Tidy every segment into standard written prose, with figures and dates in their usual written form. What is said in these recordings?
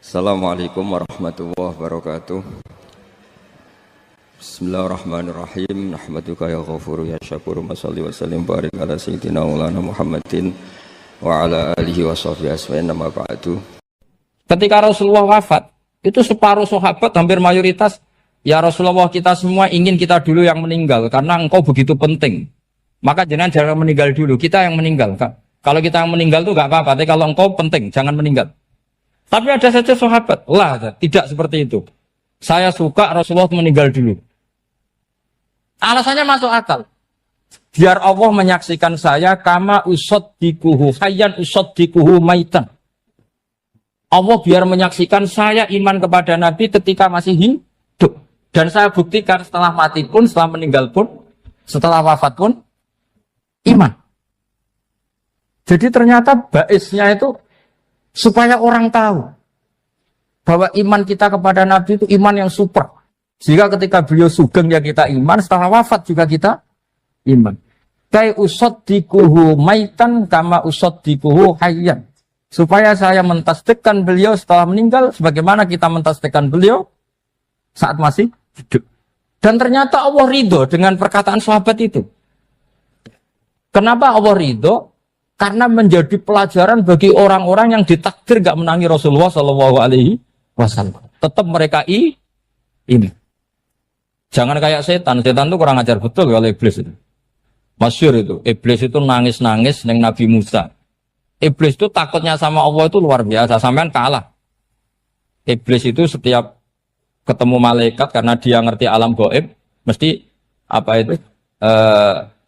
Assalamualaikum warahmatullahi wabarakatuh. Bismillahirrahmanirrahim. Nahmaduka ya ghafuru ya syakuru. Mashalli wa sallim barik ala sayyidina maulana Muhammadin wa ala alihi wa sahbihi asfa'in nama ba'du. Ketika Rasulullah wafat, itu separuh sahabat hampir mayoritas, ya Rasulullah, kita semua ingin kita dulu yang meninggal karena engkau begitu penting. Maka jangan meninggal dulu, kita yang meninggal. Kalau kita yang meninggal itu gak apa-apa, tapi kalau engkau penting, jangan meninggal. Tapi ada saja sahabat, tidak seperti itu. Saya suka Rasulullah meninggal dulu. Alasannya masuk akal. Biar Allah menyaksikan saya kama usaddikuhu hayyan usaddikuhu maitan. Allah biar menyaksikan saya iman kepada Nabi ketika masih hidup. Dan saya buktikan setelah mati pun, setelah meninggal pun, setelah wafat pun, iman. Jadi ternyata baisnya itu supaya orang tahu bahwa iman kita kepada Nabi itu iman yang super. Jika ketika beliau sugeng ya kita iman, setelah wafat juga kita iman. Kai usaddikuhu maitan kama usaddikuhu hayyan. Supaya saya mentasdikkan beliau setelah meninggal sebagaimana kita mentasdikkan beliau saat masih hidup. Dan ternyata Allah ridho dengan perkataan sahabat itu. Kenapa Allah ridho? Karena menjadi pelajaran bagi orang-orang yang ditakdir gak menangi Rasulullah SAW. Tetap mereka ini. Jangan kayak setan. Setan itu kurang ajar betul kalau iblis itu. Masyhur itu. Iblis itu nangis-nangis neng Nabi Musa. Iblis itu takutnya sama Allah itu luar biasa. Sampean kalah. Iblis itu setiap ketemu malaikat karena dia ngerti alam gaib, mesti apa itu?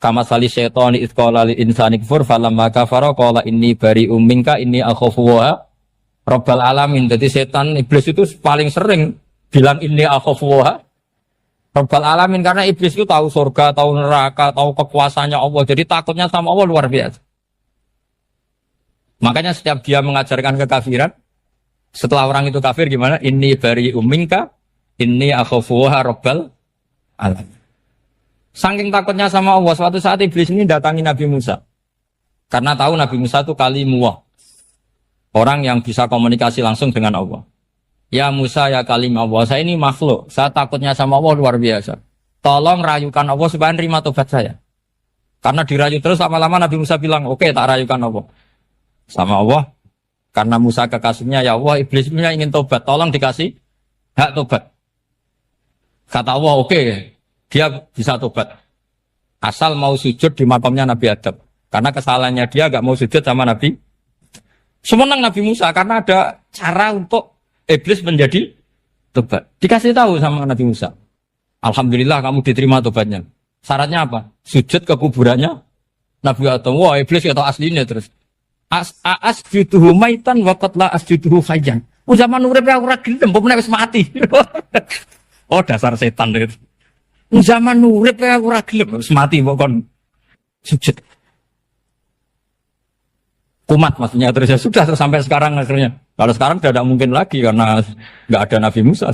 Kama sali syaitani idh qala lil insani kfur falamma kafara qala inni bari'um minka inni akhafu wa rabbal alamin. Jadi setan iblis itu paling sering bilang inni akhafu wa rabbal alamin karena iblis itu tahu surga, tahu neraka, tahu kekuasaannya Allah. Jadi takutnya sama Allah luar biasa. Makanya setiap dia mengajarkan kekafiran, setelah orang itu kafir gimana? Inni bari'um minka inni akhafu wa rabbal alamin. Saking takutnya sama Allah, suatu saat iblis ini datangi Nabi Musa. Karena tahu Nabi Musa itu kalimullah. Orang yang bisa komunikasi langsung dengan Allah. Ya Musa, ya kalim Allah, saya ini makhluk. Saya takutnya sama Allah luar biasa. Tolong rayukan Allah supaya nerima tobat saya. Karena dirayu terus lama-lama Nabi Musa bilang, oke, tak rayukan Allah. Sama Allah. Karena Musa kekasihnya, ya Allah, iblis punya ingin tobat. Tolong dikasih hak tobat. Kata Allah, oke. Dia bisa tobat. Asal mau sujud di makamnya Nabi Adam. Karena kesalahannya dia gak mau sujud sama Nabi. Semenang Nabi Musa karena ada cara untuk iblis menjadi tobat. Dikasih tahu sama Nabi Musa. Alhamdulillah kamu diterima tobatnya. Syaratnya apa? Sujud ke kuburannya Nabi Adam. Wah, iblis ya tahu aslinya terus. Asjuduhu maitan wa qatla asjuduhu hayyan. Zaman urip aku ora gelem, mbok wis mati. Oh, dasar setan itu. Zaman urip ya aku ora gelem wis mati kok kon sujud. Kumat maksudnya terus ya sudah sampai sekarang akhirnya. Kalau sekarang sudah tidak mungkin lagi karena enggak ada Nabi Musa.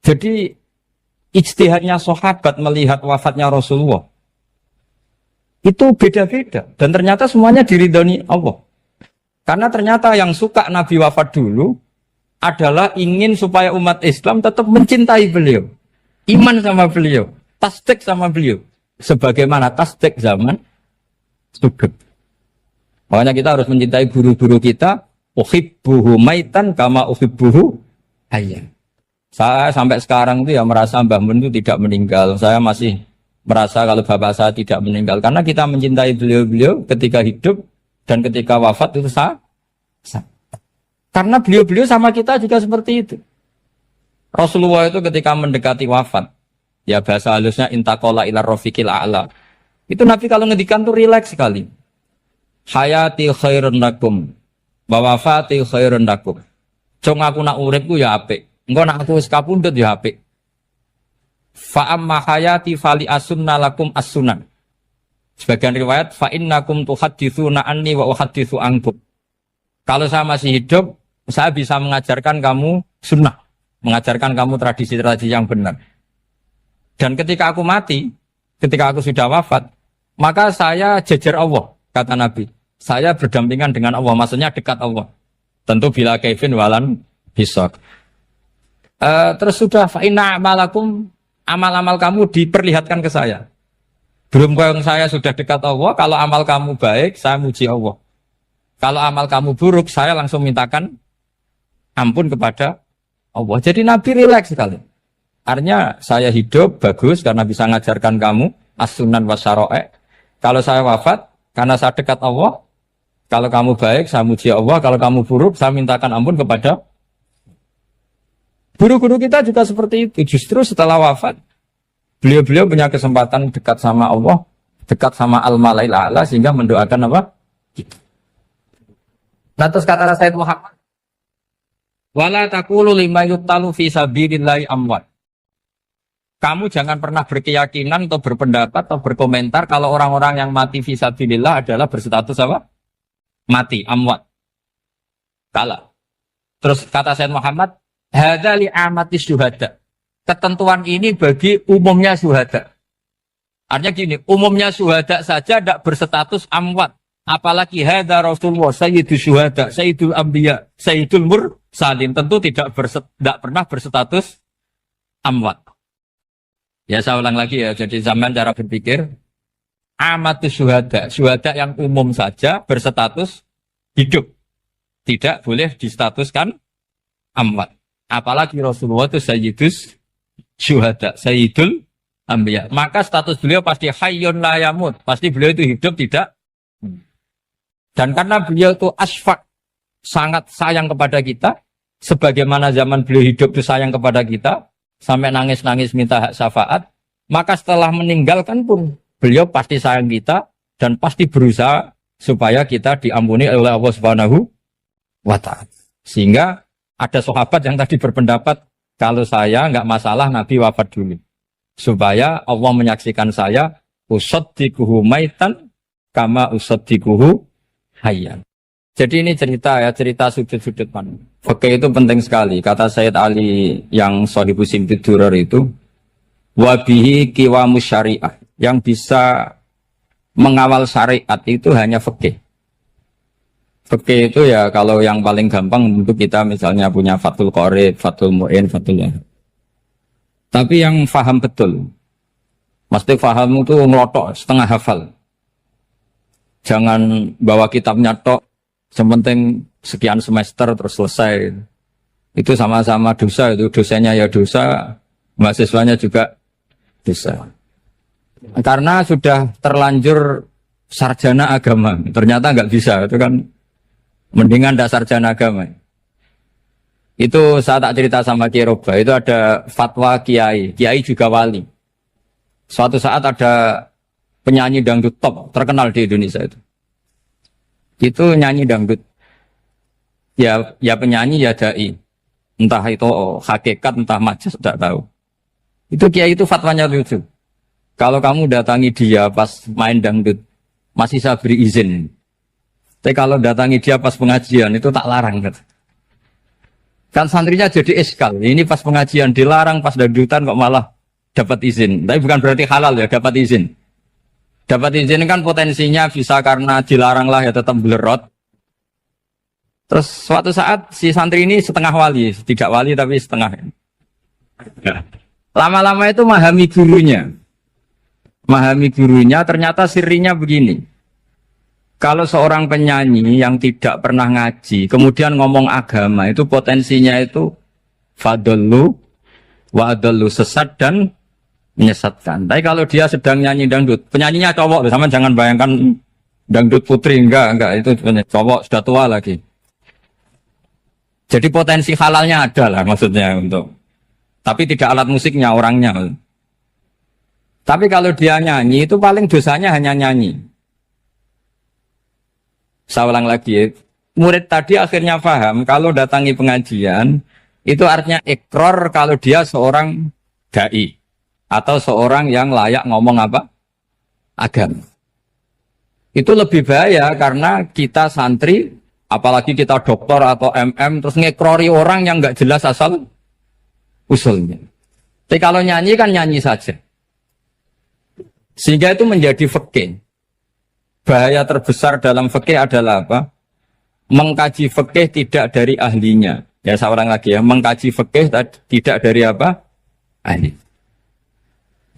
Jadi ijtihadnya sahabat melihat wafatnya Rasulullah itu beda-beda dan ternyata semuanya diridhoni Allah. Karena ternyata yang suka Nabi wafat dulu adalah ingin supaya umat Islam tetap mencintai beliau. Iman sama beliau, tasdik sama beliau, sebagaimana tasdik zaman sugeng. Makanya kita harus mencintai guru-guru kita. Uhibbuhu maitan kama uhibbuhu hayyan. Saya sampai sekarang itu ya merasa Mbah Mun itu tidak meninggal. Saya masih merasa kalau bapak saya tidak meninggal karena kita mencintai beliau-beliau ketika hidup dan ketika wafat itu sah. Karena beliau-beliau sama kita juga seperti itu. Rasulullah itu ketika mendekati wafat, ya bahasa halusnya intaqala ila rafiqil a'la. Itu Nabi kalau ngedikan tuh rileks sekali. Hayati khairun lakum wa wafati khairun lakum. Cung aku nak uripku ya apik. Engko nak aku wis kapundhut ya apik. Fa amma hayati fali asunna lakum as-sunan. Sebagian riwayat fa innakum tuhadditsuna anni wa uhadditsu ankum. Kalau saya masih hidup, saya bisa mengajarkan kamu sunnah. Mengajarkan kamu tradisi-tradisi yang benar. Dan ketika aku mati, ketika aku sudah wafat, maka saya jejer Allah, kata Nabi. Saya berdampingan dengan Allah, maksudnya dekat Allah. Tentu bila kaifin walan hisab. Terus sudah fa inna amalakum, amal-amal kamu diperlihatkan ke saya. Belum yang saya sudah dekat Allah, kalau amal kamu baik, saya muji Allah. Kalau amal kamu buruk, saya langsung mintakan ampun kepada Allah. Jadi Nabi rileks sekali. Artinya saya hidup bagus karena bisa ngajarkan kamu as-sunan wa syara'i'. Kalau saya wafat karena saya dekat Allah. Kalau kamu baik, saya muji Allah. Kalau kamu buruk, saya mintakan ampun kepada. Guru-guru kita juga seperti itu. Justru setelah wafat, beliau-beliau punya kesempatan dekat sama Allah, dekat sama Al-Malail A'la, sehingga mendoakan apa? Nah, terus kata Rasulullah Muhammad, wala taqulu lima yuqtalu fi sabilillahi amwat. Kamu jangan pernah berkeyakinan atau berpendapat atau berkomentar kalau orang-orang yang mati fi sabilillah adalah berstatus apa? Mati, amwat. Kalah. Terus kata Sayyid Muhammad, hadza li amati syuhada. Ketentuan ini bagi umumnya syuhada. Artinya gini, umumnya syuhada saja tidak berstatus amwat. Apalagi hadza Rasulullah sayyidul syuhada, sayyidul anbiya, sayyidul mursalin, tentu tidak pernah berstatus amwat. Ya saya ulang lagi ya, jadi zaman cara berpikir amatus syuhada, syuhada yang umum saja berstatus hidup, tidak boleh distatuskan amwat. Apalagi Rasulullah itu sayyidus syuhada, sayyidul anbiya. Maka status beliau pasti hayyun la yamut, pasti beliau itu hidup tidak. Dan karena beliau itu asfaq, sangat sayang kepada kita, sebagaimana zaman beliau hidup itu sayang kepada kita, sampai nangis-nangis minta hak syafaat, maka setelah meninggalkan pun beliau pasti sayang kita dan pasti berusaha supaya kita diampuni oleh Allah Subhanahu wa ta'ala. Sehingga ada sahabat yang tadi berpendapat kalau saya nggak masalah Nabi wafat dulu, supaya Allah menyaksikan saya usaddiquhu maitan kama usaddiquhu hayyan. Jadi ini cerita ya, cerita sudut-sudut pandang. Fikih itu penting sekali. Kata Sayyid Ali yang Shahibu Simtud Durar itu, wabihi qiwamus syariah. Yang bisa mengawal syariat itu hanya fikih. Fikih itu ya kalau yang paling gampang untuk kita misalnya punya Fathul Qorib, Fathul Mu'in, Fathul Wahab. Tapi yang faham betul, mesti faham itu ngelotok setengah hafal. Jangan bawa kitabnya tok, sementing sekian semester terus selesai. Itu sama-sama dosa, itu dosanya ya dosa, mahasiswanya juga dosa. Karena sudah terlanjur sarjana agama, ternyata nggak bisa, itu kan mendingan ndak sarjana agama. Itu saya tak cerita sama Kiai Roba, itu ada fatwa kiai juga wali. Suatu saat ada penyanyi dangdut top terkenal di Indonesia itu nyanyi dangdut ya penyanyi ya dai, entah itu hakikat entah majas tidak tahu. Itu kiai itu fatwanya lucu, kalau kamu datangi dia pas main dangdut masih saya beri izin, tapi kalau datangi dia pas pengajian itu tak larang kan santrinya jadi eskal, ini pas pengajian dilarang, pas dangdutan kok malah dapat izin. Tapi bukan berarti halal ya, dapat izin. Dapat izin kan potensinya bisa karena dilarang lah ya tetap belerot. Terus suatu saat si santri ini setengah wali, tidak wali tapi setengah. Lama-lama itu memahami gurunya. Memahami gurunya ternyata sirinya begini. Kalau seorang penyanyi yang tidak pernah ngaji, kemudian ngomong agama, itu potensinya itu fadallu wa adallu, sesat dan menyesatkan. Tapi kalau dia sedang nyanyi dangdut, penyanyinya cowok, sama jangan bayangkan dangdut putri, enggak itu cowok sudah tua lagi. Jadi potensi halalnya ada lah maksudnya untuk, tapi tidak alat musiknya, orangnya. Tapi kalau dia nyanyi itu paling dosanya hanya nyanyi. Saya ulang lagi ya, murid tadi akhirnya paham kalau datangi pengajian itu artinya ikrar kalau dia seorang dai atau seorang yang layak ngomong apa? Agama. Itu lebih bahaya karena kita santri, apalagi kita doktor atau MM, terus ngekrori orang yang nggak jelas asal usulnya. Tapi kalau nyanyi kan nyanyi saja. Sehingga itu menjadi fikih. Bahaya terbesar dalam fikih adalah apa? mengkaji fikih tidak dari ahlinya. Ya seorang lagi ya, mengkaji fikih tidak dari apa? Ahli.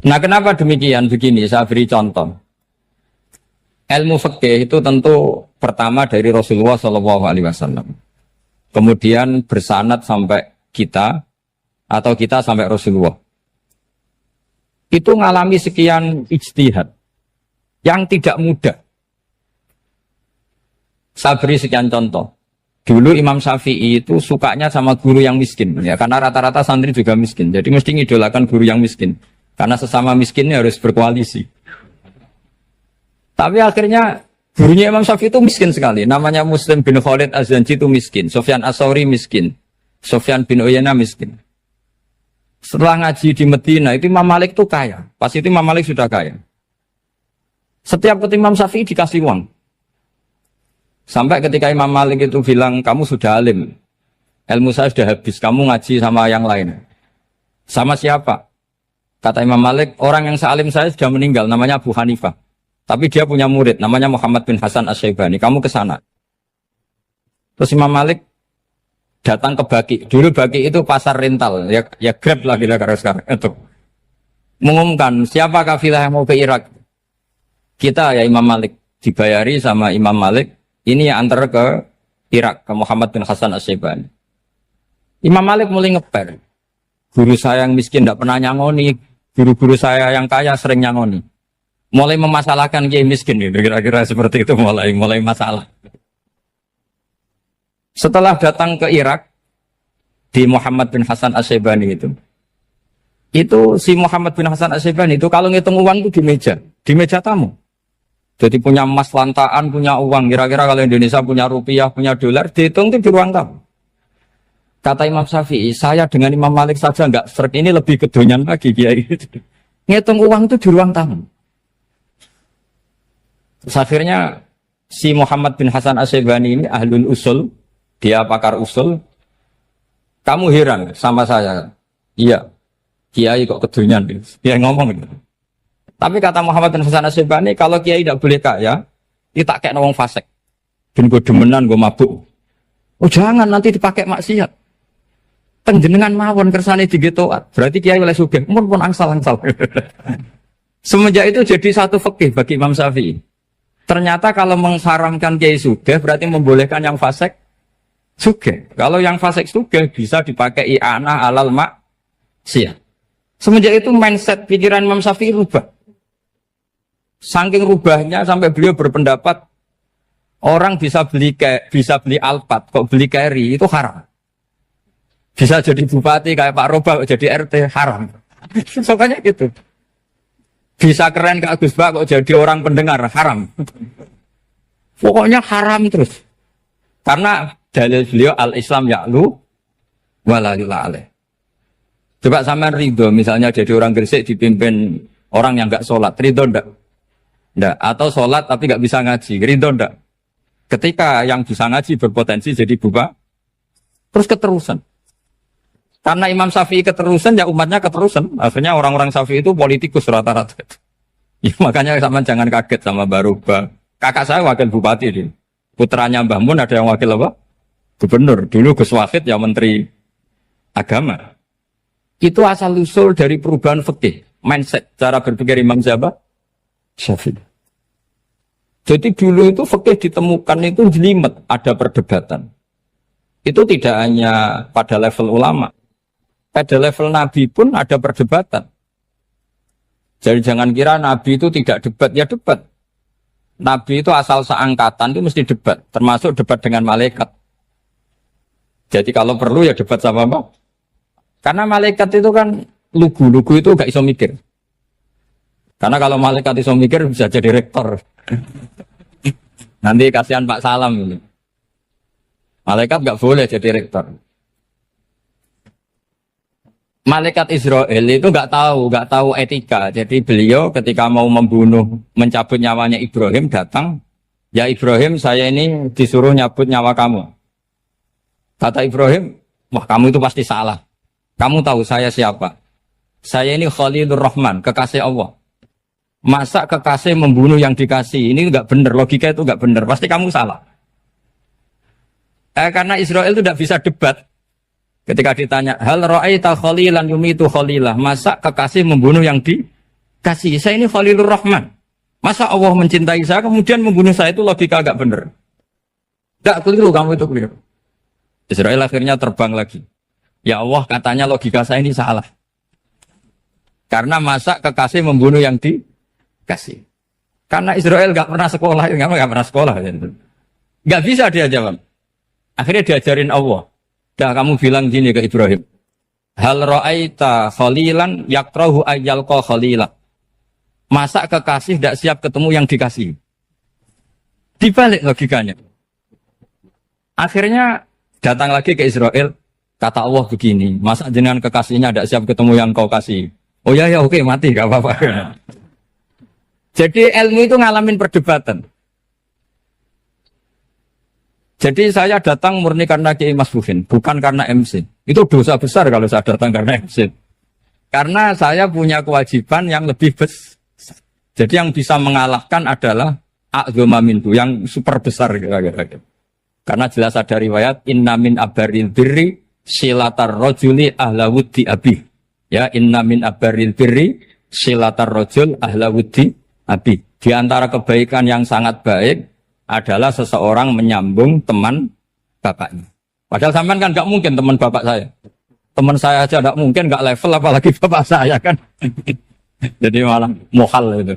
Nah kenapa demikian? Begini, saya beri contoh. Ilmu fikih itu tentu pertama dari Rasulullah SAW. Kemudian bersanad sampai kita, atau kita sampai Rasulullah. Itu mengalami sekian ijtihad yang tidak mudah. Saya beri sekian contoh. Dulu Imam Syafi'i itu sukanya sama guru yang miskin, ya karena rata-rata santri juga miskin. Jadi mesti ngidolakan guru yang miskin, karena sesama miskinnya harus berkoalisi. Tapi akhirnya gurunya Imam Syafi'i itu miskin sekali. Namanya Muslim bin Khalid Az-Zanji itu miskin. Sufyan As-Tsauri miskin. Sufyan bin Uyainah miskin. Setelah ngaji di Medina itu Imam Malik itu kaya. Pas itu Imam Malik sudah kaya. Setiap ketemu Imam Syafi'i dikasih uang. Sampai ketika Imam Malik itu bilang, kamu sudah alim. Ilmu saya sudah habis. Kamu ngaji sama yang lain. Sama siapa? Kata Imam Malik, orang yang sealim saya sudah meninggal. Namanya Abu Hanifah. Tapi dia punya murid, namanya Muhammad bin Hasan Asy-Syaibani. Kamu ke sana. Terus Imam Malik datang ke Baki. Dulu Baki itu pasar rental. Ya Grab lah kira-kira sekarang. Itu. Mengumumkan, siapa kafilah yang mau ke Irak? Kita ya Imam Malik. Dibayari sama Imam Malik. Ini yang antar ke Irak, ke Muhammad bin Hasan Asy-Syaibani. Imam Malik mulai ngeper. Guru saya yang miskin tidak pernah nyangoni. Guru-guru saya yang kaya sering nyangoni. Mulai memasalahkan kiai miskin gitu, kira-kira seperti itu mulai masalah. Setelah datang ke Irak di Muhammad bin Hasan Asy-Syaibani itu si Muhammad bin Hasan Asy-Syaibani itu kalau ngitung uang itu di meja tamu. Jadi punya emas lantaan, punya uang. Kira-kira kalau Indonesia punya rupiah, punya dolar, dihitung itu di ruang tamu. Kata Imam Syafi'i, saya dengan Imam Malik saja enggak seret, ini lebih kedonyan lagi kiai. Ngitung uang itu di ruang tamu. Terus akhirnya si Muhammad bin Hasan Asy-Syaibani ini ahlul usul, dia pakar usul. Kamu heran sama saya? Iya, kiai kok kedonyan. Dia ngomong gitu. Tapi kata Muhammad bin Hasan Asy-Syaibani, kalau kiai tidak boleh kaya, dia tak kayak wong fasik. Ben gue demenan, gue mabuk. Oh jangan, nanti dipakai maksiat. Tenjenengan mawon kersane digetoat. Berarti kiai oleh sugih. Pun angsal-angsal. Semenjak itu jadi satu fikih bagi Imam Syafi'i. Ternyata kalau mengharamkan kiai sugih berarti membolehkan yang fasik sugih. Kalau yang fasik sugih bisa dipakai i'anah alal maksiyah. Semenjak itu mindset pikiran Imam Syafi'i rubah. Saking rubahnya sampai beliau berpendapat orang bisa beli Alphard, kok beli carry itu haram. Bisa jadi bupati kayak Pak Roba, kok jadi RT haram. Soalnya gitu. Bisa keren Kak Gus Ba kok jadi orang pendengar haram. Pokoknya haram terus. Karena dalil beliau al-Islam ya'lu wala yula alaih. Coba sampean ridho misalnya jadi orang Gresik dipimpin orang yang enggak sholat, ridho ndak? Ndak. Atau sholat tapi enggak bisa ngaji, ridho ndak? Ketika yang bisa ngaji berpotensi jadi buba, terus keterusan. Karena Imam Syafi'i keterusan, ya umatnya keterusan. Akhirnya orang-orang Syafi'i itu politikus rata-rata. Ya, makanya sama jangan kaget sama Baroba. Kakak saya wakil bupati ini. Putranya Mbah Mun ada yang wakil apa? Gubernur. Dulu Gus Wahid ya menteri agama. Itu asal usul dari perubahan fikih, mindset, cara berpikir Imam Syafi'i. Jadi dulu itu fikih ditemukan itu jelimet, ada perdebatan. Itu tidak hanya pada level ulama. Pada level Nabi pun ada perdebatan. Jadi jangan kira Nabi itu tidak debat, ya debat. Nabi itu asal seangkatan itu mesti debat, termasuk debat dengan malaikat. Jadi kalau perlu ya debat sama apa? Karena malaikat itu kan lugu itu gak iso mikir. Karena kalau malaikat iso mikir bisa jadi rektor. Nanti kasihan Pak Salam ini. Malaikat gak boleh jadi rektor. Malaikat Israel itu nggak tahu etika. Jadi beliau ketika mau membunuh, mencabut nyawanya Ibrahim datang, ya Ibrahim saya ini disuruh nyabut nyawa kamu. Kata Ibrahim, wah kamu itu pasti salah. Kamu tahu saya siapa? Saya ini Khalilur Rahman, kekasih Allah. Masa kekasih membunuh yang dikasih? Ini nggak benar, logika itu nggak benar. Pasti kamu salah. Karena Israel itu tidak bisa debat. Ketika ditanya, hal ra'aita khalilan yumitu khalilah, masa kekasih membunuh yang dikasih? Saya ini Khalilur Rahman. Masa Allah mencintai saya kemudian membunuh saya, itu logika agak benar. Enggak keliru, kamu itu keliru. Israel akhirnya terbang lagi. Ya Allah, katanya logika saya ini salah. Karena masa kekasih membunuh yang dikasih. Karena Israel nggak pernah sekolah, nggak pernah sekolah. Nggak bisa dia jawab. Akhirnya diajarin Allah. Dah kamu bilang gini ke Ibrahim. Hal ra'aita khalilan yakrahu ayyalqa khalila. Masa kekasih tidak siap ketemu yang dikasih. Dibalik logikanya. Akhirnya datang lagi ke Israel. Kata Allah begini, masa jenengan kekasihnya tidak siap ketemu yang kau kasih. Oh ya oke, mati gak apa-apa. Jadi ilmu itu ngalamin perdebatan. Jadi saya datang murni karena Kiai Mas Buhin, bukan karena MC. Itu dosa besar kalau saya datang karena MC. Karena saya punya kewajiban yang lebih besar. Jadi yang bisa mengalahkan adalah a'dzama minhu, yang super besar kira-kira. Karena jelas ada riwayat inna min abaril birri silatar rajuli ahla wuddi abi. Ya, inna min abaril birri silatar rajul ahla wuddi abi. Di antara kebaikan yang sangat baik adalah seseorang menyambung teman bapaknya. Padahal sampean kan nggak mungkin teman bapak saya. Teman saya aja nggak mungkin, nggak level apalagi bapak saya kan. Jadi malah mohal itu.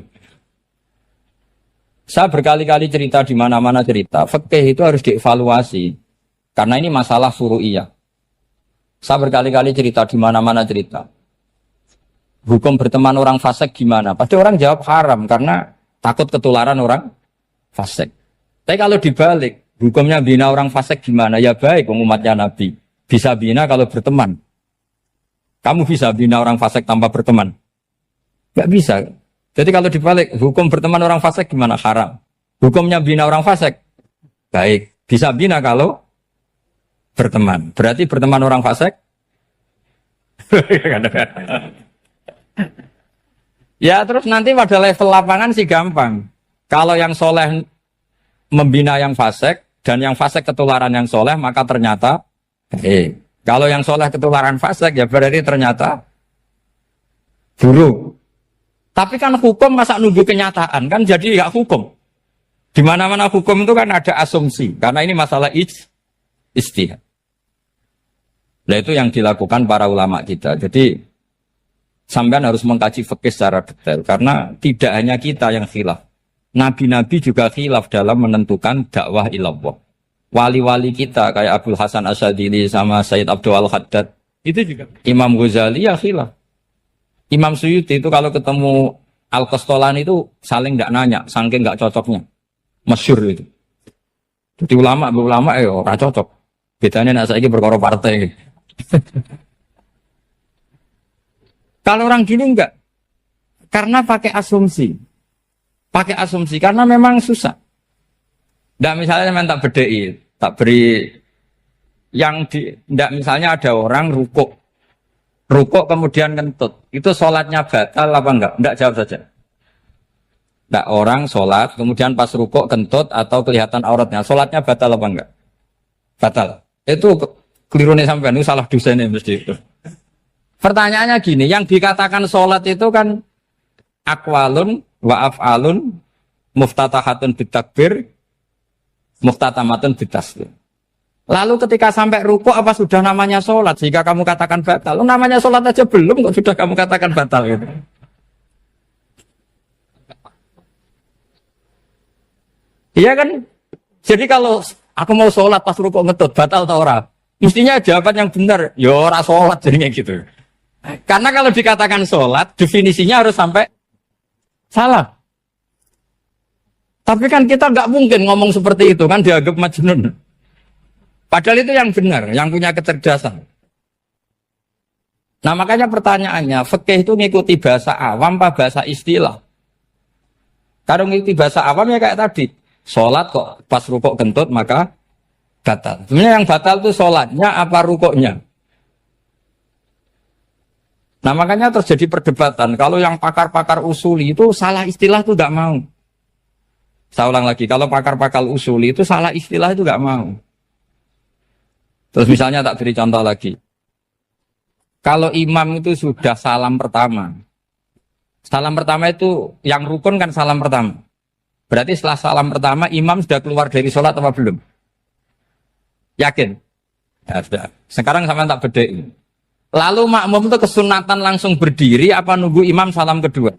Saya berkali-kali cerita di mana-mana cerita, fikih itu harus dievaluasi. Karena ini masalah furu'iyah. Saya berkali-kali cerita di mana-mana cerita. Hukum berteman orang fasik gimana? Pasti orang jawab haram karena takut ketularan orang fasik. Tapi kalau dibalik, hukumnya bina orang fasik gimana? Ya baik, umatnya Nabi. Bisa bina kalau berteman. Kamu bisa bina orang fasik tanpa berteman? Gak bisa. Jadi kalau dibalik, hukum berteman orang fasik gimana? Haram. Hukumnya bina orang fasik? Baik. Bisa bina kalau berteman. Berarti berteman orang fasik? Ya terus nanti pada level lapangan sih gampang. Kalau yang soleh membina yang fasik, dan yang fasik ketularan yang soleh, maka ternyata kalau yang soleh ketularan fasik, ya berarti ternyata buruk. Tapi kan hukum masa nunggu kenyataan, kan jadi nggak hukum. Di mana-mana hukum itu kan ada asumsi, karena ini masalah ijtihad. Nah itu yang dilakukan para ulama kita. Jadi sampean harus mengkaji fikih secara detail, karena tidak hanya kita yang khilaf. Nabi-nabi juga khilaf dalam menentukan dakwah ilallah. Wali-wali kita kayak Abdul Hasan Asyadili sama Sayyid Abdul Al-Haddad itu juga. Imam Ghazali ya khilaf. Imam Suyuti itu kalau ketemu Al-Qastolani itu saling tidak nanya, saking nggak cocoknya. Masyhur itu. Jadi ulama ora cocok. Bedanya nak saiki perkara partai. Kalau orang gini enggak. Karena pakai asumsi. Pakai asumsi karena memang susah. Ndak misalnya memang tak bedai, tak beri yang di ndak misalnya ada orang rukuk kemudian kentut. Itu sholatnya batal apa enggak? Enggak, jawab saja. Enggak, orang sholat kemudian pas rukuk kentut atau kelihatan auratnya, sholatnya batal apa enggak? Batal. Itu keliru nih sampean, itu salah dosennya mesti itu. Pertanyaannya gini, yang dikatakan sholat itu kan aqwalun wa af'alun muftatahatun bitakbir muftatamatun bitaslim. Lalu ketika sampai rukuk apa sudah namanya sholat sehingga kamu katakan batal? Namanya sholat aja belum kok sudah kamu katakan batal gitu. Iya kan? Jadi kalau aku mau sholat pas rukuk ngetut batal atau ora? Mestinya jawaban yang benar, ya ora sholat jadinya gitu. Karena kalau dikatakan sholat definisinya harus sampai salah. Tapi kan kita nggak mungkin ngomong seperti itu kan dianggap majnun. Padahal itu yang benar, yang punya kecerdasan. Nah makanya pertanyaannya, fikih itu ngikuti bahasa awam apa bahasa istilah? Kalau ngikuti bahasa awam ya kayak tadi, sholat kok pas rukuk kentut maka batal. Sebenarnya yang batal itu sholatnya apa rukuknya? Nah makanya terjadi perdebatan. Kalau yang pakar-pakar usuli itu salah istilah itu nggak mau. Saya ulang lagi, kalau pakar-pakar usuli itu salah istilah itu nggak mau. Terus misalnya tak beri contoh lagi. Kalau imam itu sudah salam pertama. Salam pertama itu yang rukun kan salam pertama. Berarti setelah salam pertama imam sudah keluar dari sholat apa belum? Yakin? Ya sudah. Sekarang sampai tak bedain. Lalu makmum itu kesunatan langsung berdiri apa nunggu imam salam kedua?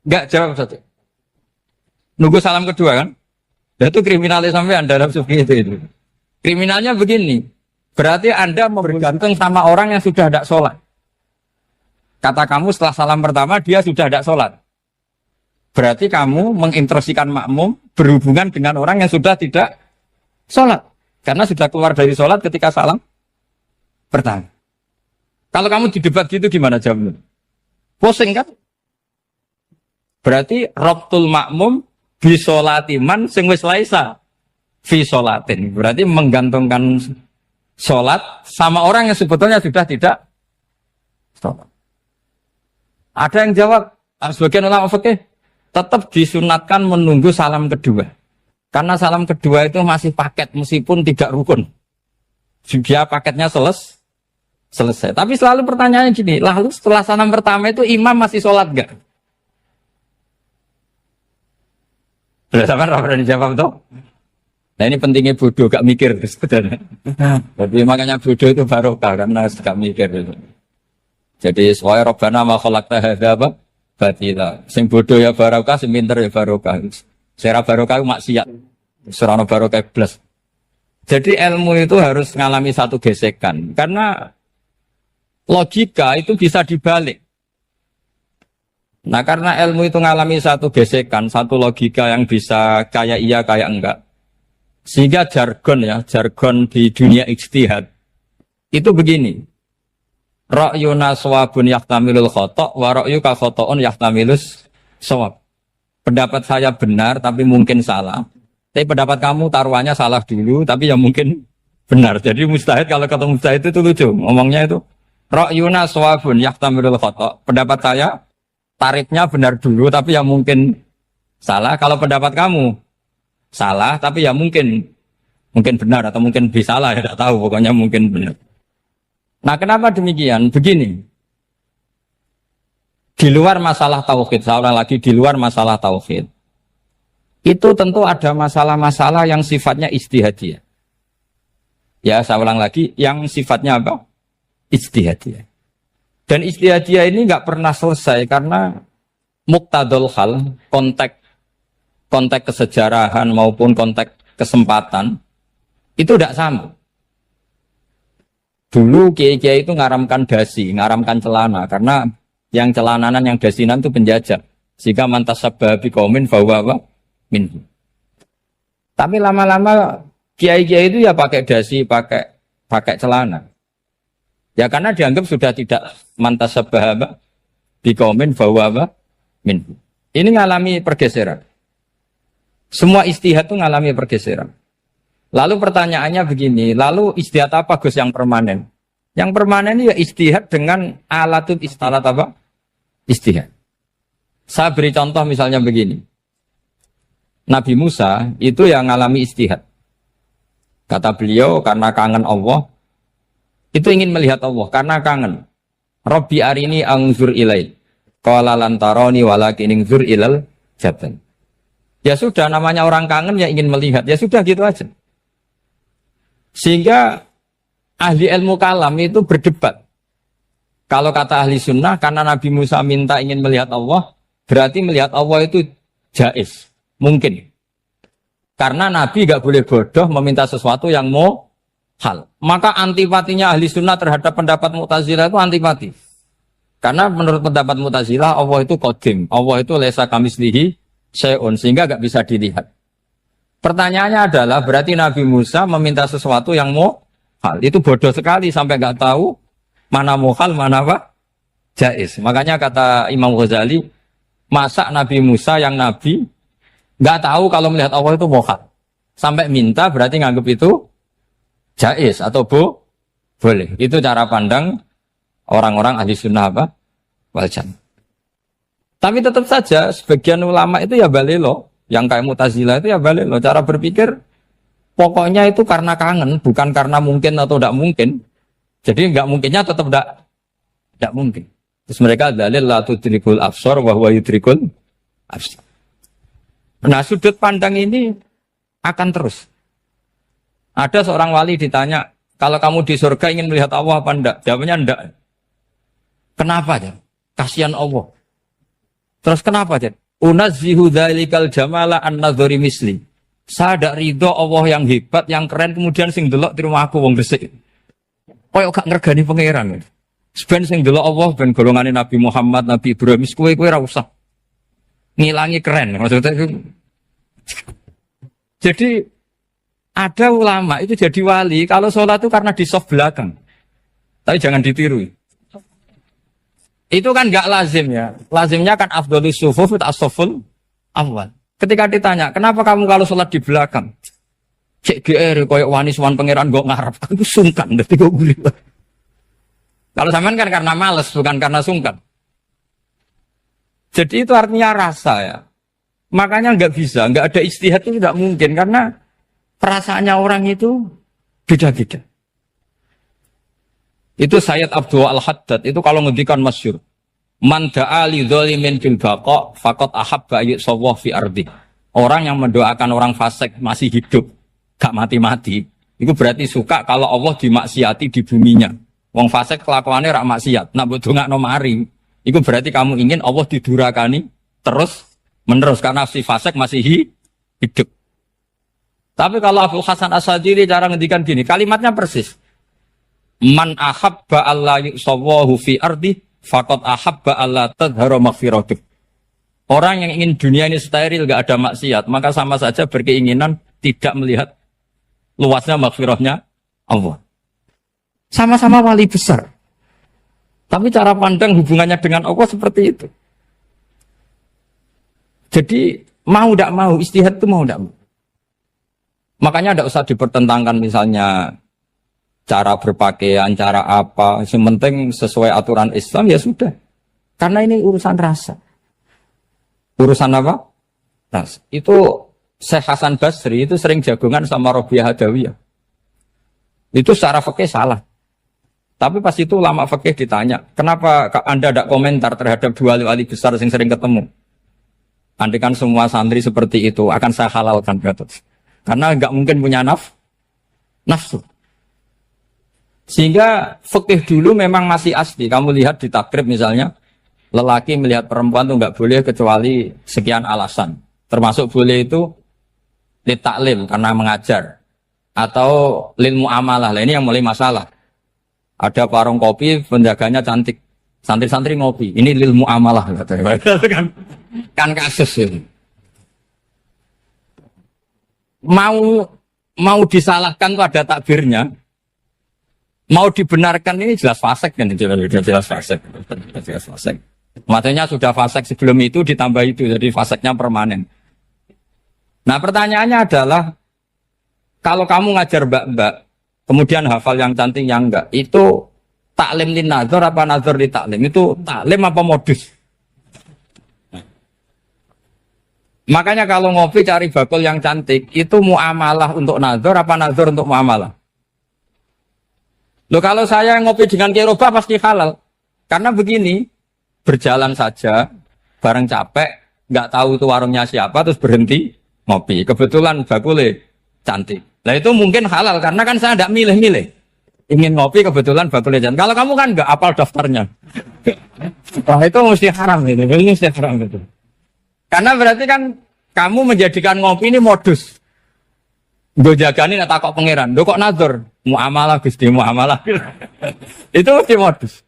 Enggak, jawab satu. Nunggu salam kedua kan? Ya itu kriminalnya sampai dalam sufi itu. Kriminalnya begini. Berarti Anda bergantung sama orang yang sudah tidak sholat. Kata kamu setelah salam pertama dia sudah tidak sholat. Berarti kamu menginstruksikan makmum berhubungan dengan orang yang sudah tidak sholat. Karena sudah keluar dari sholat ketika salam pertama. Kalau kamu didebat gitu gimana jawabnya? Pusing kan? Berarti Rabtul makmum bisolatiman sing wis laisa fi sholatin. Berarti menggantungkan sholat sama orang yang sebetulnya sudah tidak sholat. Ada yang jawab, sebagian ulama fikih tetap disunatkan menunggu salam kedua. Karena salam kedua itu masih paket meskipun tidak rukun. Dia paketnya selesai. Tapi selalu pertanyaannya gini, lalu setelah salam pertama itu imam masih sholat enggak? Sudah sampai apa dijawab tuh? Nah ini pentingnya bodoh, gak mikir sebenarnya. Jadi makanya bodoh itu barokah karena gak mikir itu. Jadi soalnya Rabbana ma khalaqta hadza apa? Batila. Sing bodoh ya barokah, sing pinter ya barokah. Sing barokah itu maksiat. Surana barokah plus. Jadi ilmu itu harus mengalami satu gesekan karena logika itu bisa dibalik. Nah karena ilmu itu mengalami satu gesekan, satu logika yang bisa kayak iya kayak enggak. Sehingga jargon di dunia ijtihad itu begini. Ra'yuna shawabun yahtamilul khata' wa ra'yuka khata'un yahtamilus shawab. Pendapat saya benar tapi mungkin salah. Tapi pendapat kamu taruhannya salah dulu tapi ya mungkin benar. Jadi mustahid kalau kata mustahid itu lucu. Ngomongnya itu ra'yuna shawabun yahtamilul khata'. Pendapat saya tarifnya benar dulu tapi ya mungkin salah. Kalau pendapat kamu salah tapi ya mungkin benar atau mungkin bisa salah ya tidak tahu pokoknya mungkin benar. Nah kenapa demikian? Begini, di luar masalah tauhid, saya ulang lagi di luar masalah tauhid itu tentu ada masalah-masalah yang sifatnya ijtihadiyah. Ya saya ulang lagi yang sifatnya apa? Ijtihadiyah. Dan ijtihadiyah ini nggak pernah selesai karena muqtadul hal, konteks kesejarahan maupun konteks kesempatan itu tidak sama. Dulu kiai-kiai itu ngaramkan dasi, ngaramkan celana karena yang celananan yang dasinan itu penjajah. Jika mantasabba biqaumin fahuwa minhu. Tapi lama-lama kiai-kiai itu ya pakai dasi, pakai celana. Ya karena dianggap sudah tidak mantasabba biqaumin fahuwa minhu. Ini ngalami pergeseran. Semua ijtihad itu ngalami pergeseran. Lalu pertanyaannya begini, lalu ijtihad apa Gus yang permanen? Yang permanen ya ijtihad dengan alatut istilah apa? Ijtihad. Saya beri contoh misalnya begini. Nabi Musa itu yang ngalami ijtihad. Kata beliau karena kangen Allah, itu ingin melihat Allah karena kangen. Rabbi arini anzur ilaih. Qala lan tarani walakin anzur ilal jabal. Ya sudah namanya orang kangen ya ingin melihat. Ya sudah gitu aja. Sehingga ahli ilmu kalam itu berdebat. Kalau kata ahli sunnah, karena Nabi Musa minta ingin melihat Allah, berarti melihat Allah itu jaiz, mungkin. Karena Nabi gak boleh bodoh meminta sesuatu yang mau hal. Maka antipatinya ahli sunnah terhadap pendapat Mu'tazilah itu antipati. Karena menurut pendapat Mu'tazilah, Allah itu qadim, Allah itu laisa kamislihi syai'un, sehingga gak bisa dilihat. Pertanyaannya adalah berarti Nabi Musa meminta sesuatu yang mau hal. Itu bodoh sekali sampai nggak tahu mana mau hal, mana apa? Jaiz. Makanya kata Imam Ghazali, masa Nabi Musa yang Nabi nggak tahu kalau melihat Allah itu mau hal. Sampai minta berarti nganggap itu jaiz atau boleh. Itu cara pandang orang-orang ahli sunnah apa? Wal jamaah. Tapi tetap saja sebagian ulama itu ya balelo. Yang kayak Mu'tazilah itu ya balik loh. Cara berpikir Pokoknya itu karena kangen, bukan karena mungkin atau tidak mungkin. Jadi nggak mungkinnya tetap tidak mungkin. Terus mereka dalil la tudrikul absar wa huwa yudrikul absar. Nah, sudut pandang ini akan terus. Ada seorang wali ditanya, kalau kamu di surga ingin melihat Allah apa enggak? Jawabnya enggak. Kenapa ya? Kasihan Allah. Terus kenapa ya? Unazzihu dzalikal jamala an-nadhari misli. Saya tidak ridho Allah yang hebat, yang keren, kemudian sing delok di rumah aku wong resik. Koyok gak ngergani pangeran. Sebenarnya sing delok Allah ben golongane Nabi Muhammad, Nabi Ibrahim, kowe ora usah ngilangi keren. Maksudnya itu. Jadi ada ulama itu jadi wali kalau sholat itu karena di soft belakang. Tapi jangan ditiru. Itu kan gak lazim ya. Lazimnya kan afdhalus sufuf as-saful awal. Ketika ditanya, kenapa kamu kalau sholat di belakang? Cek GR, koyok wani suwan pangeran gak ngarap. Aku sungkan, berarti gue guli. Kalau sampean kan karena males, bukan karena sungkan. Jadi itu artinya rasa ya. Makanya nggak bisa, nggak ada ijtihad itu tidak mungkin. Karena perasaannya orang itu beda-beda. Itu Sayyid Abdul Al-Haddad, itu kalau ngendikan masyhur. Man da'a li dzalimin bil baqa faqad ahabba yu'sawwa fi ardi. Orang yang mendoakan orang fasik masih hidup, gak mati-mati, itu berarti suka kalau Allah dimaksiati di buminya. Wong fasik kelakuannya rak maksiat, nak mbok dongakno mari. Itu berarti kamu ingin Allah didurakani terus menerus karena si fasik masih hidup. Tapi kalau Abdul Hasan As-Sadili cara ngendikan gini, kalimatnya persis. Man ahabba alla yu'sawwahu fi ardi faqad ahabba alla tadhharu maghfiratuh. Orang yang ingin dunia ini steril, gak ada maksiat, maka sama saja berkeinginan tidak melihat luasnya maghfirahnya Allah. Sama-sama wali besar. Tapi cara pandang hubungannya dengan Allah seperti itu. Jadi mau tidak mau, ijtihad itu mau tidak mau. Makanya tidak usah dipertentangkan misalnya cara berpakaian, cara apa. Yang penting sesuai aturan Islam ya sudah. Karena ini urusan rasa. Urusan apa? Rasa. Itu Syekh Hasan Basri itu sering jagongan sama Robiah Hadawiyah. Itu secara fikih salah. Tapi pas itu ulama fikih ditanya, kenapa Anda tidak komentar terhadap dua wali besar yang sering ketemu? Andai kan semua santri seperti itu, akan saya halalkan. Karena nggak mungkin punya nafsu. Sehingga fikih dulu memang masih asli. Kamu lihat di takrib misalnya, lelaki melihat perempuan itu nggak boleh kecuali sekian alasan. Termasuk boleh itu litaklim karena mengajar. Atau lil muamalah. Ini yang mulai masalah. Ada warung kopi, penjaganya cantik. Santri-santri ngopi. Ini lil muamalah. Kan kasus ini. Mau disalahkan tuh ada takbirnya. Mau dibenarkan ini jelas fasik kan, jelas fasik. Jelas fasik. Matanya sudah fasik sebelum itu ditambah itu, jadi fasiknya permanen. Nah pertanyaannya adalah, kalau kamu ngajar mbak-mbak, kemudian hafal yang cantik yang enggak, itu taklim lin nazar apa nazar li taklim? Itu taklim apa modus? Makanya kalau ngopi cari bakul yang cantik, itu muamalah untuk nazar apa nazar untuk muamalah? Loh kalau saya ngopi dengan kiroba pasti halal. Karena begini, berjalan saja, bareng capek, nggak tahu itu warungnya siapa, terus berhenti ngopi. Kebetulan bakulnya cantik. Nah itu mungkin halal, karena kan saya nggak milih-milih. Ingin ngopi, kebetulan bakulnya cantik. Kalau kamu kan nggak apal daftarnya. Wah itu mesti haram itu, ini mesti haram itu. Karena berarti kan kamu menjadikan ngopi ini modus. Gue jagani nak takok pangeran. Lo kok nazar? Muamalah Gusti, muamalah. Itu mesti modus.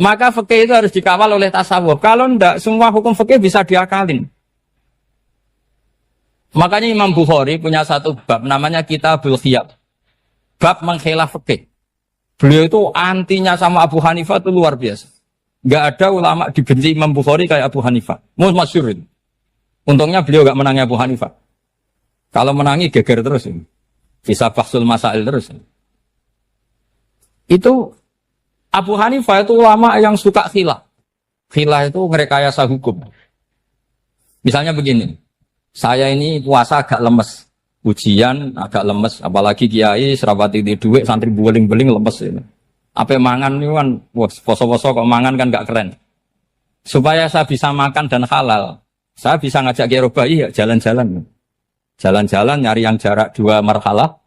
Maka fikih itu harus dikawal oleh tasawuf. Kalau ndak, semua hukum fikih bisa diakalin. Makanya Imam Bukhari punya satu bab namanya Kitabul Khiyab. Bab mengkhilaf fikih. Beliau itu antinya sama Abu Hanifah itu luar biasa. Nggak ada ulama dibenci Imam Bukhari kayak Abu Hanifah. Masyhur itu. Untungnya beliau nggak menangi Abu Hanifah. Kalau menangi geger terus ini. Bisa faksul masail terus. Itu Abu Hanifah itu ulama yang suka khilah. Khilah itu ngerekayasa hukum. Misalnya begini. Saya ini puasa agak lemes. ujian agak lemes, apalagi kiai serapati di duit santri beling-beling lemes ini. Apa mangan ini kan, poso-poso kok mangan kan gak keren. Supaya saya bisa makan dan halal, saya bisa ngajak kiai robai ya jalan-jalan. Jalan-jalan nyari yang jarak 2 marhalah,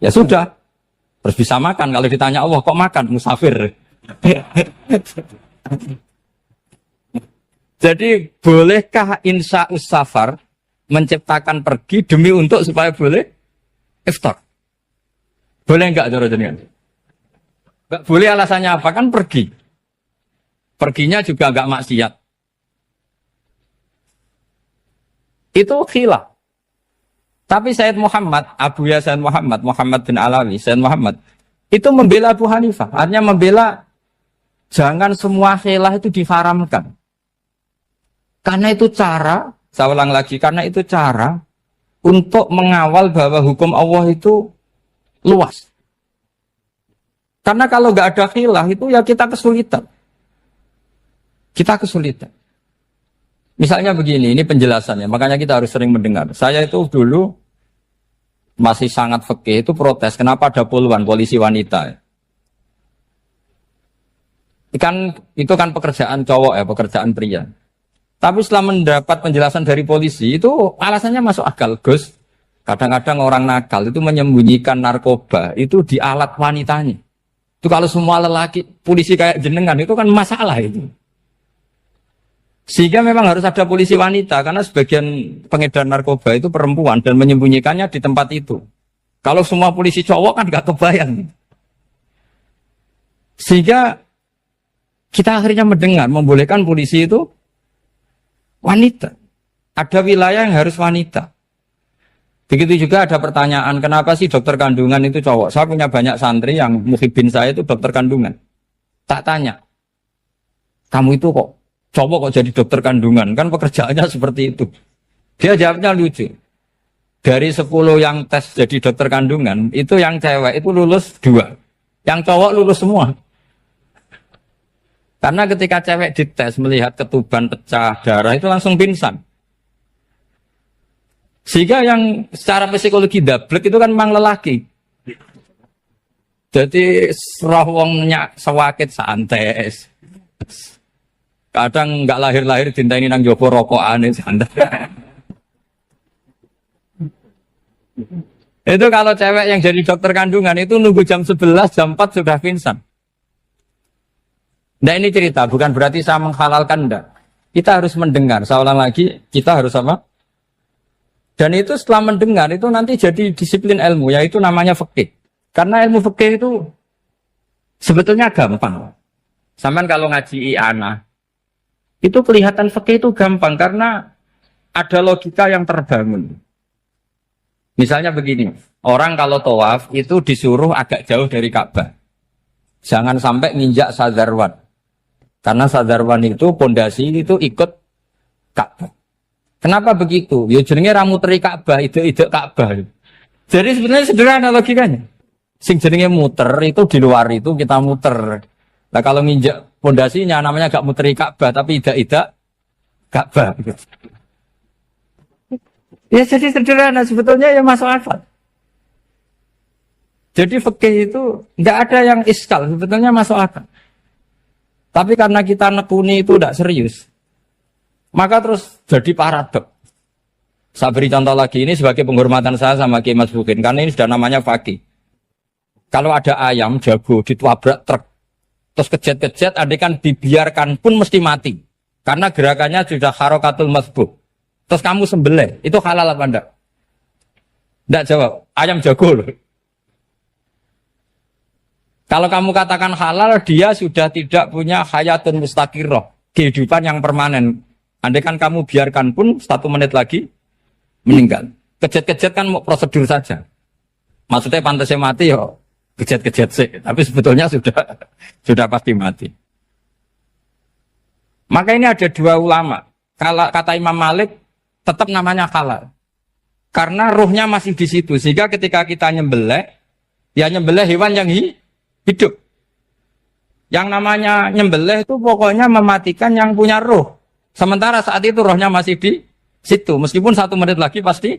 ya sudah. Terus bisa makan. Kalau ditanya Allah kok makan musafir. Jadi bolehkah insa'us safar menciptakan pergi demi untuk supaya boleh iftar? Boleh enggak cara jenengan? Enggak boleh, alasannya apa? Kan pergi. Perginya juga enggak maksiat. Itu khilaf. Tapi Sayyid Muhammad, Abu Ya Sayyid Muhammad, Muhammad bin Alawi, Sayyid Muhammad, itu membela Abu Hanifah. Artinya membela jangan semua khilaf itu diharamkan. Karena itu cara, saya ulang lagi, karena itu cara untuk mengawal bahwa hukum Allah itu luas. Karena kalau nggak ada khilaf itu ya kita kesulitan. Kita kesulitan. Misalnya begini, ini penjelasannya, makanya kita harus sering mendengar. Saya itu dulu masih sangat fikih itu protes, kenapa ada puluhan polisi wanita? Itu kan pekerjaan cowok ya, pekerjaan pria. Tapi setelah mendapat penjelasan dari polisi, itu alasannya masuk akal, Gus. Kadang-kadang orang nakal itu menyembunyikan narkoba, itu di alat wanitanya. Itu kalau semua lelaki, polisi kayak jenengan, itu kan masalah itu. Sehingga memang harus ada polisi wanita, karena sebagian pengedar narkoba itu perempuan dan menyembunyikannya di tempat itu. Kalau semua polisi cowok kan gak kebayang. Sehingga kita akhirnya mendengar, membolehkan polisi itu wanita. Ada wilayah yang harus wanita. Begitu juga ada pertanyaan, kenapa sih dokter kandungan itu cowok? Saya punya banyak santri yang muhibin saya itu dokter kandungan. Tak tanya, kamu itu kok cowok kok jadi dokter kandungan? Kan pekerjaannya seperti itu. Dia jawabnya lucu. Dari 10 yang tes jadi dokter kandungan, itu yang cewek itu lulus 2. Yang cowok lulus semua. Karena ketika cewek dites melihat ketuban pecah darah itu langsung pingsan. Sehingga yang secara psikologi dablek itu kan memang lelaki. Jadi serawongnya sewakit santai. Kadang nggak lahir-lahir dintaini nang jopo rokokan santai. Itu kalau cewek yang jadi dokter kandungan itu nunggu jam 11, jam 4 sudah pingsan. Nah ini cerita, bukan berarti saya menghalalkan, enggak. Kita harus mendengar, saya ulang lagi, kita harus apa? Dan itu setelah mendengar, itu nanti jadi disiplin ilmu, yaitu namanya fikih. Karena ilmu fikih itu sebetulnya gampang. Sampai kalau ngaji i'anah, itu kelihatan fikih itu gampang, karena ada logika yang terbangun. Misalnya begini, orang kalau tawaf itu disuruh agak jauh dari Ka'bah. Jangan sampai nginjak sadarwan. Karena sadarwan itu pondasi itu ikut Ka'bah. Kenapa begitu? Ya jenenge ra muteri Ka'bah, ide-ide Ka'bah. Jadi sebenarnya sederhana logikanya. Sing jenenge muter itu di luar itu kita muter. Nah kalau nginjak pondasinya namanya gak muteri Ka'bah tapi ide-ide Ka'bah. Ya jadi sederhana sebetulnya ya masuk akal. Jadi fikih itu nggak ada yang iskal, sebetulnya masuk akal. Tapi karena kita nekuni itu tidak serius, maka terus jadi paradok. Saya beri contoh lagi, ini sebagai penghormatan saya sama Kiai Mas Bukin, karena ini sudah namanya fakih. Kalau ada ayam jago ditabrak truk, terus kejet-kejet, adekan dibiarkan pun mesti mati, karena gerakannya sudah harokatul masbuh. Terus kamu sembelih, itu halal apa enggak? Enggak jawab, ayam jago loh. Kalau kamu katakan halal, dia sudah tidak punya hayatun mustaqirroh, kehidupan yang permanen. Andai kan kamu biarkan pun 1 menit lagi meninggal. Kejet-kejet kan mau prosedur saja. Maksudnya pantasnya mati ya kejet-kejet sih, tapi sebetulnya sudah pasti mati. Maka ini ada 2 ulama. Kalau kata Imam Malik tetap namanya halal. Karena ruhnya masih di situ, sehingga ketika kita nyembelih, ya nyembelih hewan yang hidup. Yang namanya nyembelih itu pokoknya mematikan yang punya roh. Sementara saat itu rohnya masih di situ. Meskipun 1 menit lagi pasti.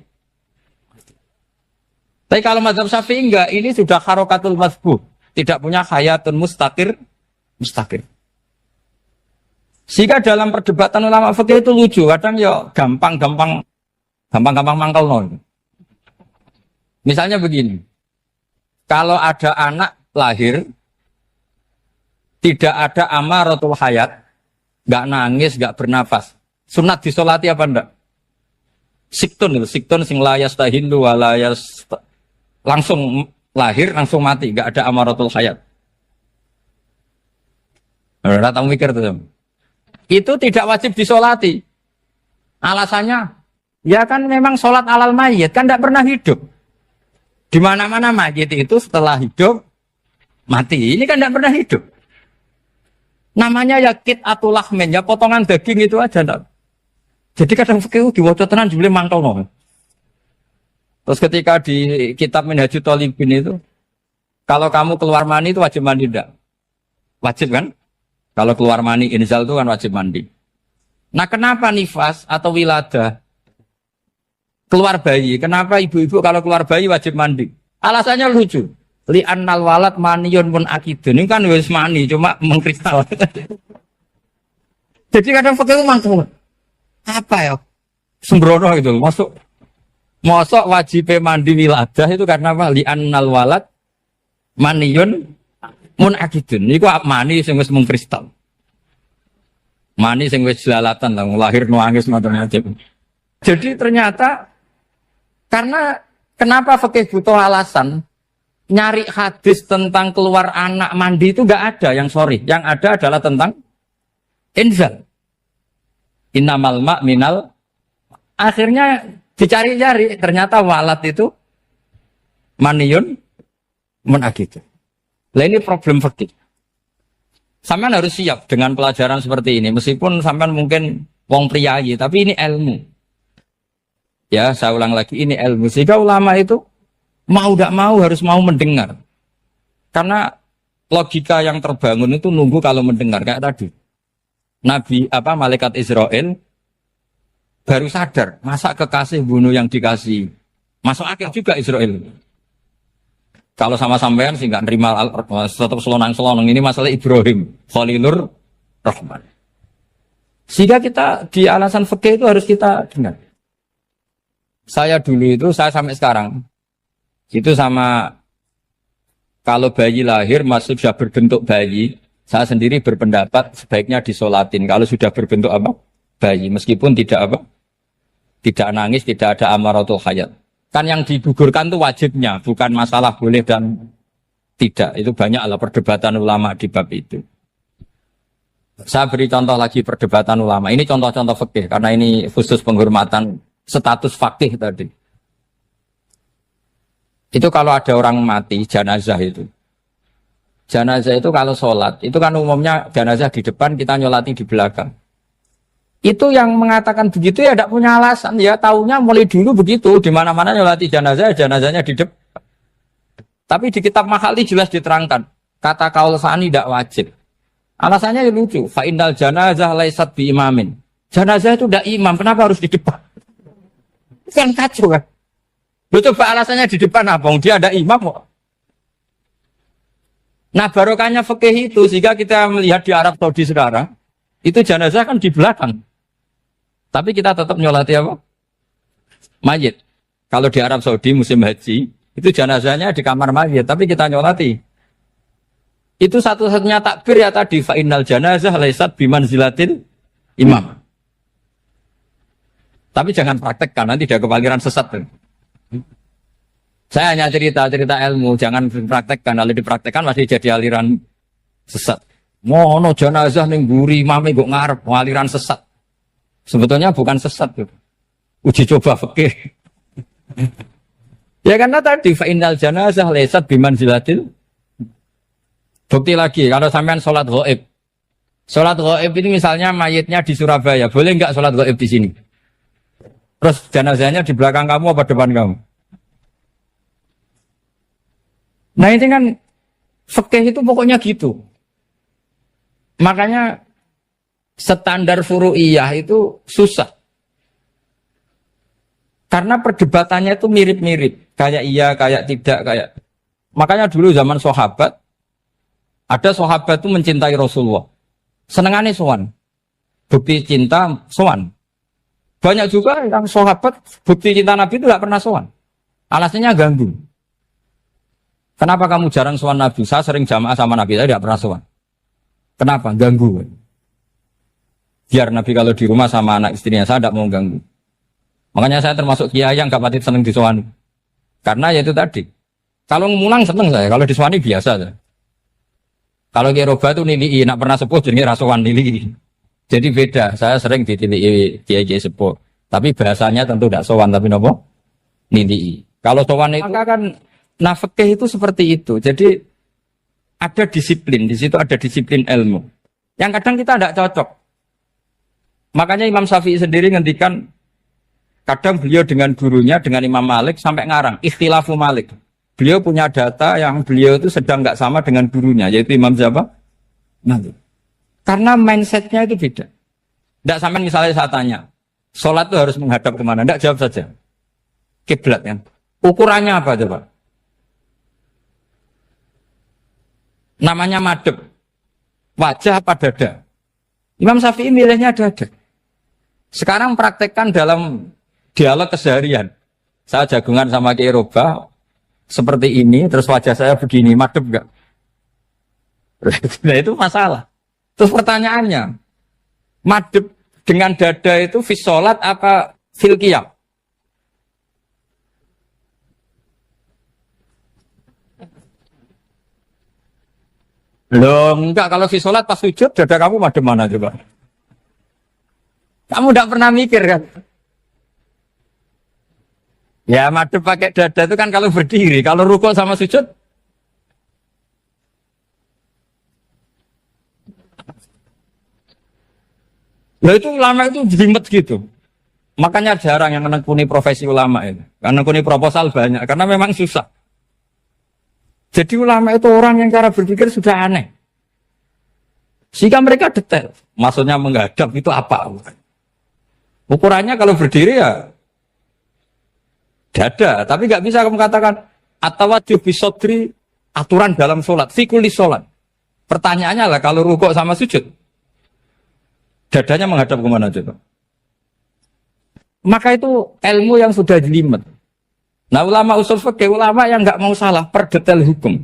Tapi kalau mazhab Syafi'i enggak, ini sudah harokatul mazbuh, tidak punya hayatun mustaqir. Sehingga dalam perdebatan ulama fikih itu lucu, kadang ya gampang mangkal nol. Misalnya begini, kalau ada anak lahir, tidak ada amaratul hayat, nggak nangis, nggak bernafas, sunat disolati apa enggak? Siktun sing layas tahindu walayas, langsung lahir, langsung mati, nggak ada amaratul hayat. Nggak tahu mikir tuh. Itu tidak wajib disolati. Alasannya, ya kan memang sholat alal mayit, kan tidak pernah hidup. Di mana-mana mayit itu setelah hidup, mati. Ini kan tidak pernah hidup. Namanya ya kit atau lahmin, ya potongan daging itu aja. Enggak. Jadi kadang fikih diwaca tenan jebule mangkel no. Terus ketika di kitab Minhajul Thalibin itu, kalau kamu keluar mani itu wajib mandi enggak? Wajib kan? Kalau keluar mani inzal itu kan wajib mandi. Nah kenapa nifas atau wiladah keluar bayi? Kenapa ibu-ibu kalau keluar bayi wajib mandi? Alasannya lucu. Li annal walad maniyun pun akidun. Ini kan wis mani cuma mengkristal. Jadi kadang fikih mangkel. Apa ya? Sembrono gitu. Masuk wajib mandi wiladah itu karena apa? Li annal walad maniyun mun akidun. Niku mani sing wis mengkristal. Mani sing wis jelalatan lah lahir nuangis macam-macam. Jadi ternyata karena kenapa fikih butuh alasan? Nyari hadis tentang keluar anak mandi itu enggak ada yang sorry. Yang ada adalah tentang inzal. Innamal ma' minal. Akhirnya dicari-cari ternyata walad itu maniyun munakidu. Lah ini problem fikih. Sampean harus siap dengan pelajaran seperti ini meskipun sampean mungkin wong priayi tapi ini ilmu. Ya, saya ulang lagi ini ilmu. Sehingga ulama itu mau tidak mau harus mau mendengar. Karena logika yang terbangun itu nunggu kalau mendengar kayak tadi. Malaikat Israel baru sadar, masa kekasih bunuh yang dikasih. Masuk akal juga Israel. Kalau sama sampean sih nggak nerima tetap selonang-selonang ini masalah Ibrahim, Khalilur Rahman. Sehingga kita di alasan fikih itu harus kita dengar. Saya dulu itu, saya sampai sekarang itu sama kalau bayi lahir masih sudah berbentuk bayi, saya sendiri berpendapat sebaiknya disolatin kalau sudah berbentuk apa? Bayi, meskipun tidak nangis, tidak ada amaratul hayat. Kan yang digugurkan itu wajibnya, bukan masalah boleh dan tidak. Itu banyaklah perdebatan ulama di bab itu. Saya beri contoh lagi perdebatan ulama. Ini contoh-contoh fikih karena ini khusus penghormatan status fakih tadi. Itu kalau ada orang mati, jenazah itu. Jenazah itu kalau sholat, itu kan umumnya jenazah di depan, kita nyolati di belakang. Itu yang mengatakan begitu ya tidak punya alasan. Ya taunya mulai dulu begitu, di mana-mana nyolati jenazah, jenazahnya di depan. Tapi di kitab Makhali jelas diterangkan, kata kaul sani tidak wajib. Alasannya ya lucu, fa innal janazah laisat bi imamin. Jenazah itu tidak imam, kenapa harus di depan? Kan kacau kan? Lu coba alasannya di depan apa? Dia ada imam kok. Nah barokahnya fikih itu, sehingga kita melihat di Arab Saudi sekarang, itu jenazah kan di belakang. Tapi kita tetap nyolati apa? Mayit. Kalau di Arab Saudi musim haji, itu jenazahnya di kamar mayit, tapi kita nyolati. Itu satu-satunya takbir ya tadi, fa innal janazah laisat bimanzilatil imam. Tapi jangan praktekkan, nanti dia kepaliran sesat. Saya hanya cerita ilmu, jangan dipraktekkan. Kalau dipraktekkan masih jadi aliran sesat. Mono jenazah ning mburi imame kok ngarep aliran sesat. Sebetulnya bukan sesat tuh. Uji coba fikih. Ya karena tadi fa innal janazah laisat bimanzilatil. Bukti lagi kalau sampean sholat ghaib. Sholat ghaib ini misalnya mayitnya di Surabaya, boleh enggak sholat ghaib di sini? Terus jenazahnya di belakang kamu apa depan kamu? Nah ini kan fikih itu pokoknya gitu. Makanya standar furu'iyah itu susah. Karena perdebatannya itu mirip-mirip. kayak iya, kayak tidak, kayak. Makanya dulu zaman sahabat, ada sahabat itu mencintai Rasulullah. Senengannya sowan. Bukti cinta sowan. Banyak juga yang sahabat bukti cinta Nabi itu tidak pernah sowan. Alasannya ganggu. Kenapa kamu jarang sowan Nabi? Saya sering jamaah sama Nabi, saya tidak pernah sowan. Kenapa? Ganggu. Biar Nabi kalau di rumah sama anak istrinya, saya tidak mau ganggu. Makanya saya termasuk kiai yang gak pati seneng disowani. Karena ya itu tadi. Kalau ngulang seneng saya, kalau disowani biasa saya. Kalau Kiai Roba itu nilai, nak pernah sepuh jadi rasawan nilai. Jadi beda, saya sering ditilai Kiai sepuh. Tapi bahasanya tentu tidak sowan, tapi nopo nilai. Kalau sowan itu maka kan nafkah itu seperti itu. Jadi ada disiplin, di situ ada disiplin ilmu. Yang kadang kita tidak cocok. Makanya Imam Syafi'i sendiri ngendikan, kadang beliau dengan gurunya, dengan Imam Malik sampai ngarang ikhtilafu Malik. Beliau punya data yang beliau itu sedang nggak sama dengan gurunya, yaitu Imam siapa? Malik. Karena mindsetnya itu beda. Tidak sampai misalnya saya tanya, sholat itu harus menghadap kemana? Tidak, jawab saja. Kiblat kan. Ukurannya apa coba? Namanya madhep. Wajah apa dada? Imam Syafi'i milihnya dada. Sekarang praktekkan dalam dialog keseharian. Saya jagungan sama Kiai Roba seperti ini, terus wajah saya begini, madhep enggak? Nah itu masalah. Terus pertanyaannya, madhep dengan dada itu fis sholat apa fil qiyam? Loh enggak, kalau fis sholat pas sujud dada kamu madhep mana coba? Kamu enggak pernah mikir kan? Ya madhep pakai dada itu kan kalau berdiri, kalau rukuk sama sujud. Loh itu ulama itu jelimet gitu. Makanya jarang yang menekuni profesi ulama ini. Karena menekuni proposal banyak, karena memang susah. Jadi ulama itu orang yang cara berpikir sudah aneh. Sehingga mereka detail. Maksudnya menghadap itu apa? Ukurannya kalau berdiri ya dada. Tapi nggak bisa kamu katakan atawajjuh bisodri aturan dalam sholat. Fikuli sholat. Pertanyaannya lah kalau rukuk sama sujud. Dadanya menghadap kemana coba? Maka itu ilmu yang sudah jelimet. Nah ulama usul fikih, ulama yang nggak mau salah per detail hukum.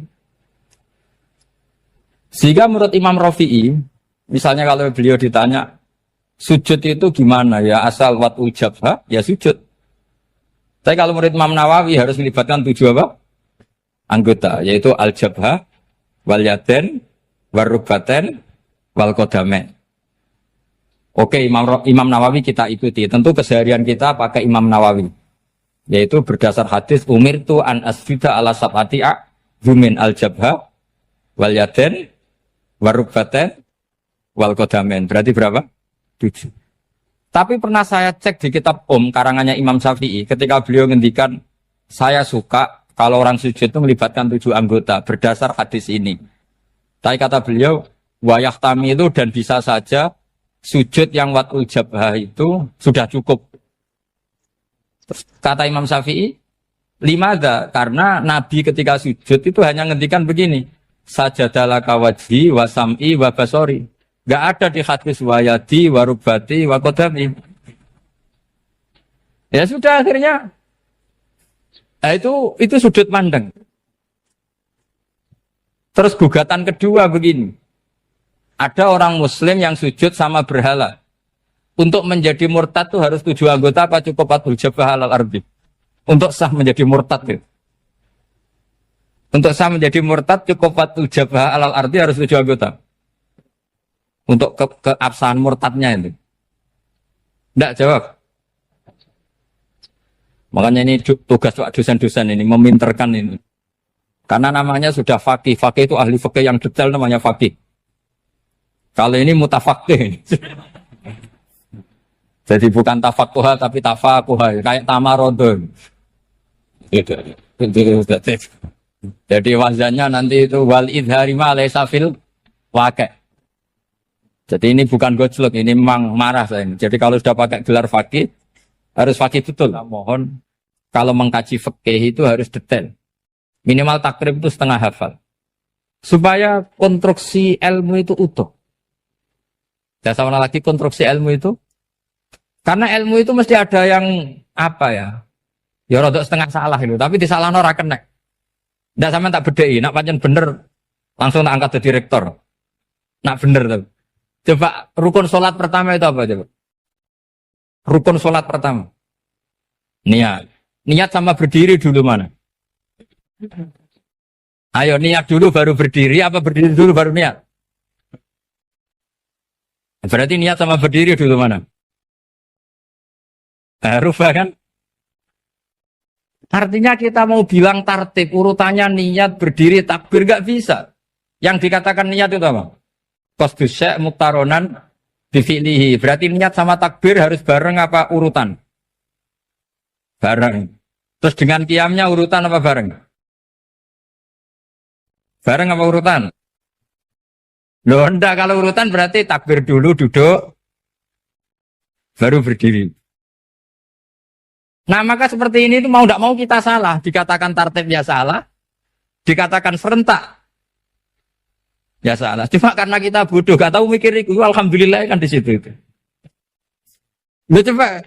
Sehingga menurut Imam Rafi'i, misalnya kalau beliau ditanya, sujud itu gimana ya, asal watul jabha, ya sujud. Tapi kalau menurut Imam Nawawi harus melibatkan 7 apa? Anggota, yaitu al-jabha, wal yaden, warubaten, wal kodame. Oke, Imam Nawawi kita ikuti. Tentu keseharian kita pakai Imam Nawawi. Yaitu berdasar hadis umirtu an asjuda ala sab'ati a'zumin al-jabha wal yaden warubaten wal kodamen. Berarti berapa? 7. Tapi pernah saya cek di kitab karangannya Imam Syafi'i ketika beliau ngendikan saya suka kalau orang sujud itu melibatkan 7 anggota berdasar hadis ini. Tapi kata beliau wayahtami itu dan bisa saja sujud yang watul jabha itu sudah cukup. Kata Imam Syafi'i, limada, karena Nabi ketika sujud itu hanya ngendikan begini, sajadalaka wajhi wa sam'i wa basori. Gak ada di hadis wayadi wa rubati wa kodami. Ya sudah akhirnya, nah itu sudut pandang. Terus gugatan kedua begini, ada orang Muslim yang sujud sama berhala. Untuk menjadi murtad itu harus 7 anggota apa cukup watul jabah alal ardi? Untuk sah menjadi murtad itu. Untuk sah menjadi murtad cukup watul jabah alal ardi harus 7 anggota. Untuk keabsahan murtadnya itu. Tidak jawab. Makanya ini tugas dosen-dosen ini meminterkan ini. Karena namanya sudah faqih. Faqih itu ahli faqih yang detail namanya faqih. Kalau ini mutafaqih. Jadi bukan tafakuha tapi tafakuha, kayak tamarodon. Jadi wazannya nanti itu wal idhari ma laysa fil waqi'. Jadi ini bukan gojlok, ini memang marah saya ini. Jadi kalau sudah pakai gelar fakih harus fakih betul. Nah, mohon kalau mengkaji fikih itu harus detail. Minimal takrib itu setengah hafal. Supaya konstruksi ilmu itu utuh. Dan sama lagi konstruksi ilmu itu. Karena ilmu itu mesti ada yang apa ya? Ya rodok setengah salah itu. Tapi disalahno ora kena. Ndak sampean tak bedheki, nak pancen bener langsung tak angkat jadi rektor. Nak bener tuh. Coba rukun sholat pertama itu apa coba? Rukun sholat pertama. Niat. Niat sama berdiri dulu mana? Ayo niat dulu baru berdiri, apa berdiri dulu baru niat? Berarti niat sama berdiri dulu mana? Rubah kan? Artinya kita mau bilang tartib, urutannya niat, berdiri, takbir, gak bisa. Yang dikatakan niat itu apa? Qasdus syai' muktaronan bifi'lihi. Berarti niat sama takbir harus bareng apa urutan? Bareng. Terus dengan qiyamnya urutan apa bareng? Bareng apa urutan? Loh enggak, kalau urutan berarti takbir dulu, duduk, baru berdiri. Nah maka seperti ini itu mau tidak mau kita salah. Dikatakan tartib ya salah, dikatakan serentak ya salah. Cuma karena kita bodoh, gak tahu mikir itu, alhamdulillah kan di situ itu. Loh coba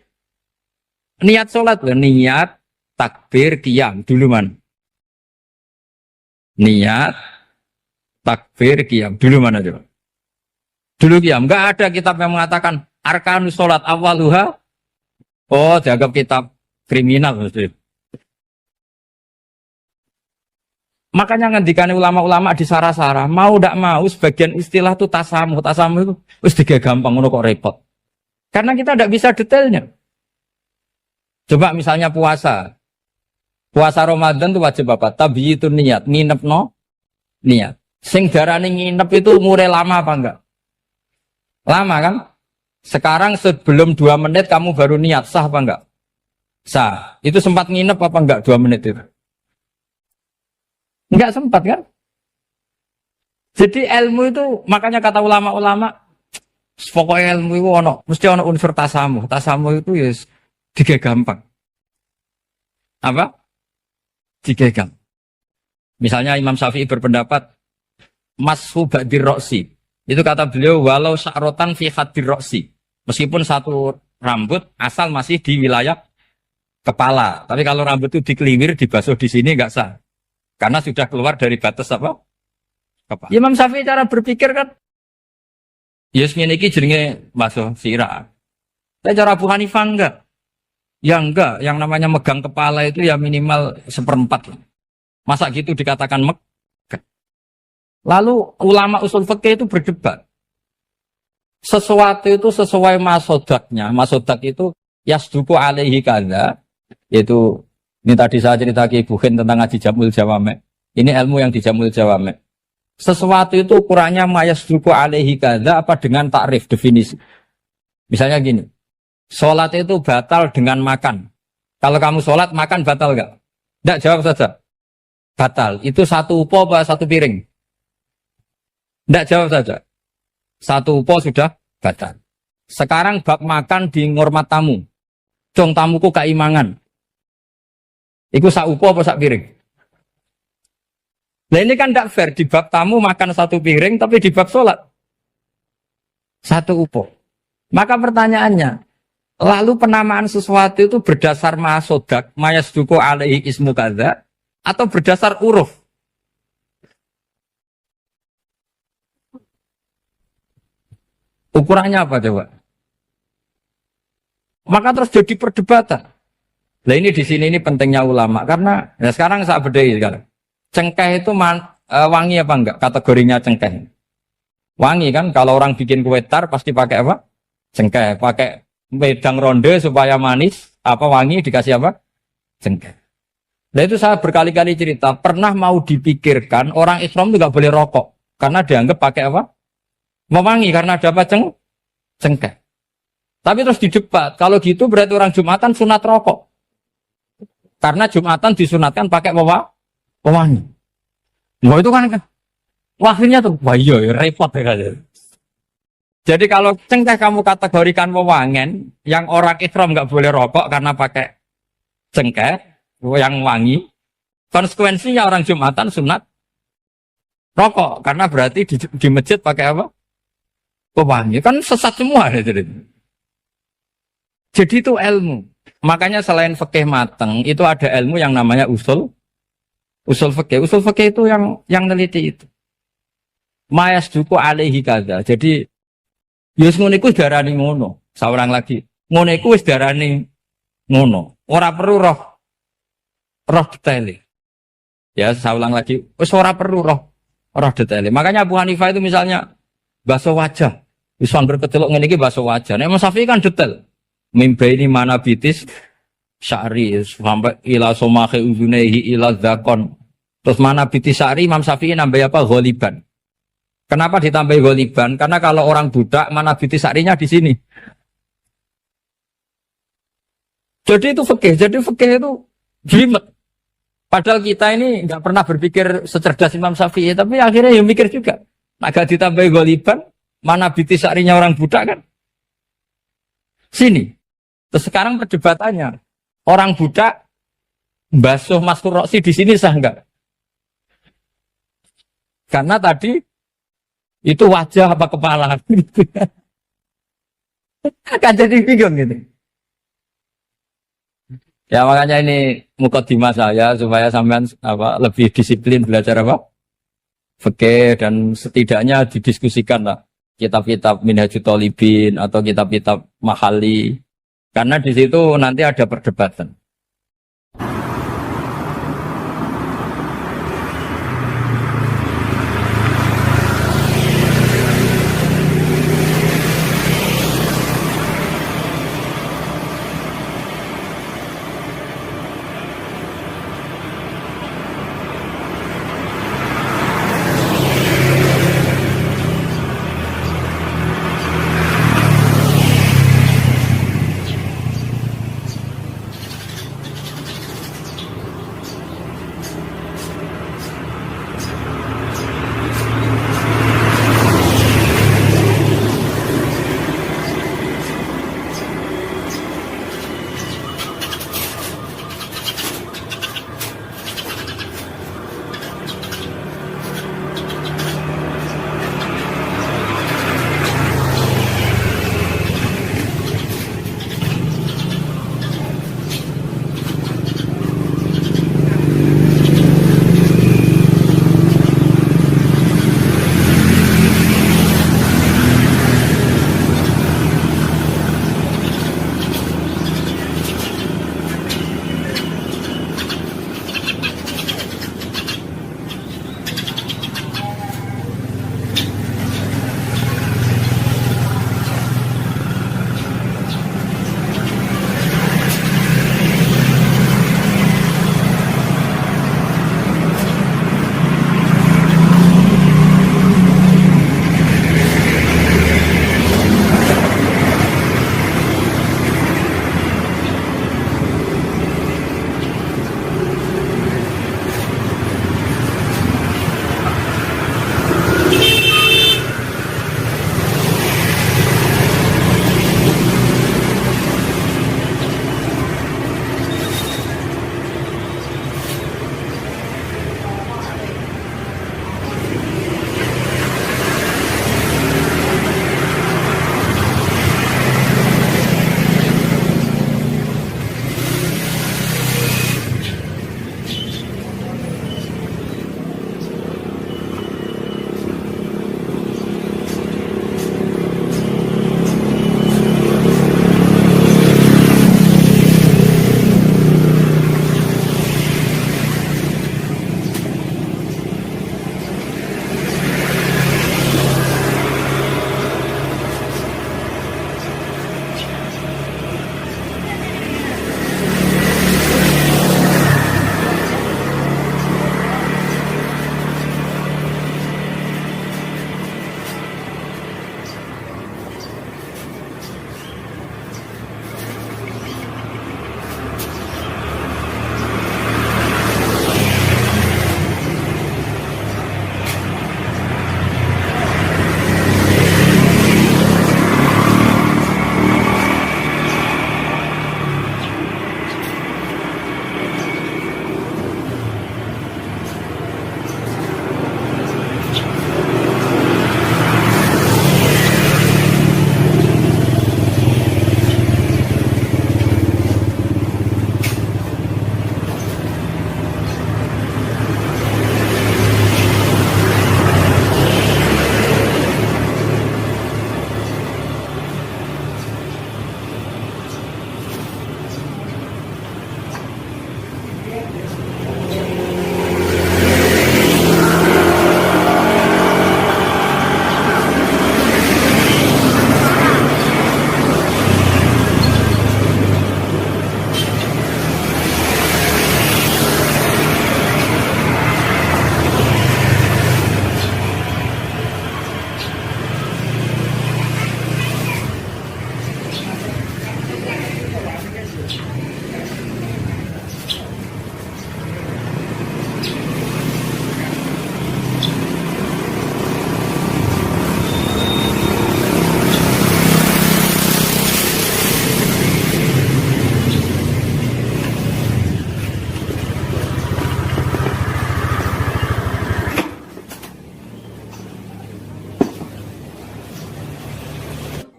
niat sholat loh, niat takbir qiyam dulu man. Niat takbir qiyam dulu mana coba? Dulu qiyam. Enggak ada kitab yang mengatakan arkanus sholat awaluha. Oh, dianggap kitab kriminal maksudnya. Makanya ngendikane ulama-ulama di Sarah-Sarah, mau ndak mau sebagian istilah itu tasamuh. Tasamuh itu wis digawe gampang ngono kok repot. Karena kita ndak bisa detailnya. Coba misalnya puasa. Puasa Ramadan itu wajib apa? Tabiyyitun niat, nginepno niat. Sing darane nginep itu umure lama apa enggak? Lama kan? Sekarang sebelum 2 menit kamu baru niat, sah apa enggak? Sah. Itu sempat nginep apa enggak 2 menit itu? Enggak sempat kan? Jadi ilmu itu, makanya kata ulama-ulama, pokoknya ilmu itu mesti ono unsur tasamuh. Tasamuh itu ya tiga gampang. Apa? Tiga gampang. Misalnya Imam Syafi'i berpendapat, mashu ba'dir roksi. Itu kata beliau, walau sya'rotan fi hadir roksi. Meskipun satu rambut asal masih di wilayah kepala. Tapi kalau rambut itu dikeliwir, dibasuh di sini enggak sah. Karena sudah keluar dari batas apa? Kepala. Imam Syafi'i cara berpikir kan, yes ngene iki jenenge basuh sirah. Tapi cara Abu Hanifah enggak. Ya enggak, yang namanya megang kepala itu ya minimal 1/4. Masa gitu dikatakan megang. Lalu ulama usul fikih itu berdebat. Sesuatu itu sesuai masodaknya. Masodak itu yasduku alaihi kadza. Yaitu, ini tadi saya cerita ke Ibu Khin tentang ngaji Jamul Jawame. Ini ilmu yang di Jamul Jawame. Sesuatu itu ukurannya mayasduku alaihi kadza apa dengan takrif, definisi. Misalnya gini. Sholat itu batal dengan makan. Kalau kamu sholat, makan batal enggak? Enggak, jawab saja. Batal. Itu satu upo apa satu piring? Enggak, jawab saja. Satu upo sudah batal. Sekarang bab makan di ngormat tamu. Cong tamuku kaimangan. Iku sak upo apa sak piring? Nah ini kan enggak fair. Di bab tamu makan satu piring, tapi di bab sholat satu upo. Maka pertanyaannya, lalu penamaan sesuatu itu berdasar masodak, mayasduku alaihi ismu kadza, atau berdasar uruf? Ukurannya apa coba? Maka terus jadi perdebatan. Nah ini di sini ini pentingnya ulama, karena ya sekarang saya bedai sekarang. Cengkeh itu wangi apa enggak? Kategorinya cengkeh. Wangi kan, kalau orang bikin kue tar pasti pakai apa? Cengkeh, pakai wedang ronde supaya manis, apa wangi dikasih apa? Cengkeh. Nah itu saya berkali-kali cerita, pernah mau dipikirkan orang Islam juga boleh rokok, karena dianggap pakai apa? Mewangi, karena ada apa? Cengkeh. Tapi terus didebat, kalau gitu berarti orang Jumatan sunat rokok, karena Jumatan disunatkan pakai pewangi. Wah itu kan, akhirnya tuh, wah iya repot ya kan. Jadi kalau cengkeh kamu kategorikan wewangen, yang orang Islam nggak boleh rokok karena pakai cengkeh, yang wangi. Konsekuensinya orang Jumatan sunat rokok karena berarti di masjid pakai apa? Pewangi. Kan sesat semua ya, jadi itu ilmu. Makanya selain fikih mateng itu ada ilmu yang namanya usul fikih. Usul fikih itu yang neliti itu. Mayas duku alaihi kada. Jadi yus ngono iku darani ngono. Seorang lagi. Ngono iku wis darani ngono. Ora perlu roh detail. Ya, saya ulang lagi. Wis ora perlu roh detail. Makanya Abu Hanifah itu misalnya basuh wajah. Wis anggar kecelok ngene iki basuh wajah. Nek Imam Syafi'i kan detail. Mimba ini mana bitis syari sampai ila somahe uzunehi ila zakon. Terus mana bitis syari Imam Syafi'i nambah apa? Ghaliban. Kenapa ditambah ghaliban? Karena kalau orang budak mana bitis syarinya di sini. Jadi itu fikih. Jadi fikih itu jelimet. Padahal kita ini nggak pernah berpikir secerdas Imam Syafi'i, tapi akhirnya ya mikir juga. Agak ditambah ghaliban, mana bitis syarinya orang budak kan? Sini. Terus sekarang perdebatannya, orang budak basuh Mastur Roksi di sini sah enggak? Karena tadi itu wajah apa kepala gitu. Kan jadi bingung gitu. Ya makanya ini mukadimah saya supaya sampean lebih disiplin belajar fikih dan setidaknya didiskusikan lah kitab-kitab Minhajut Thalibin atau kitab-kitab Mahali karena di situ nanti ada perdebatan.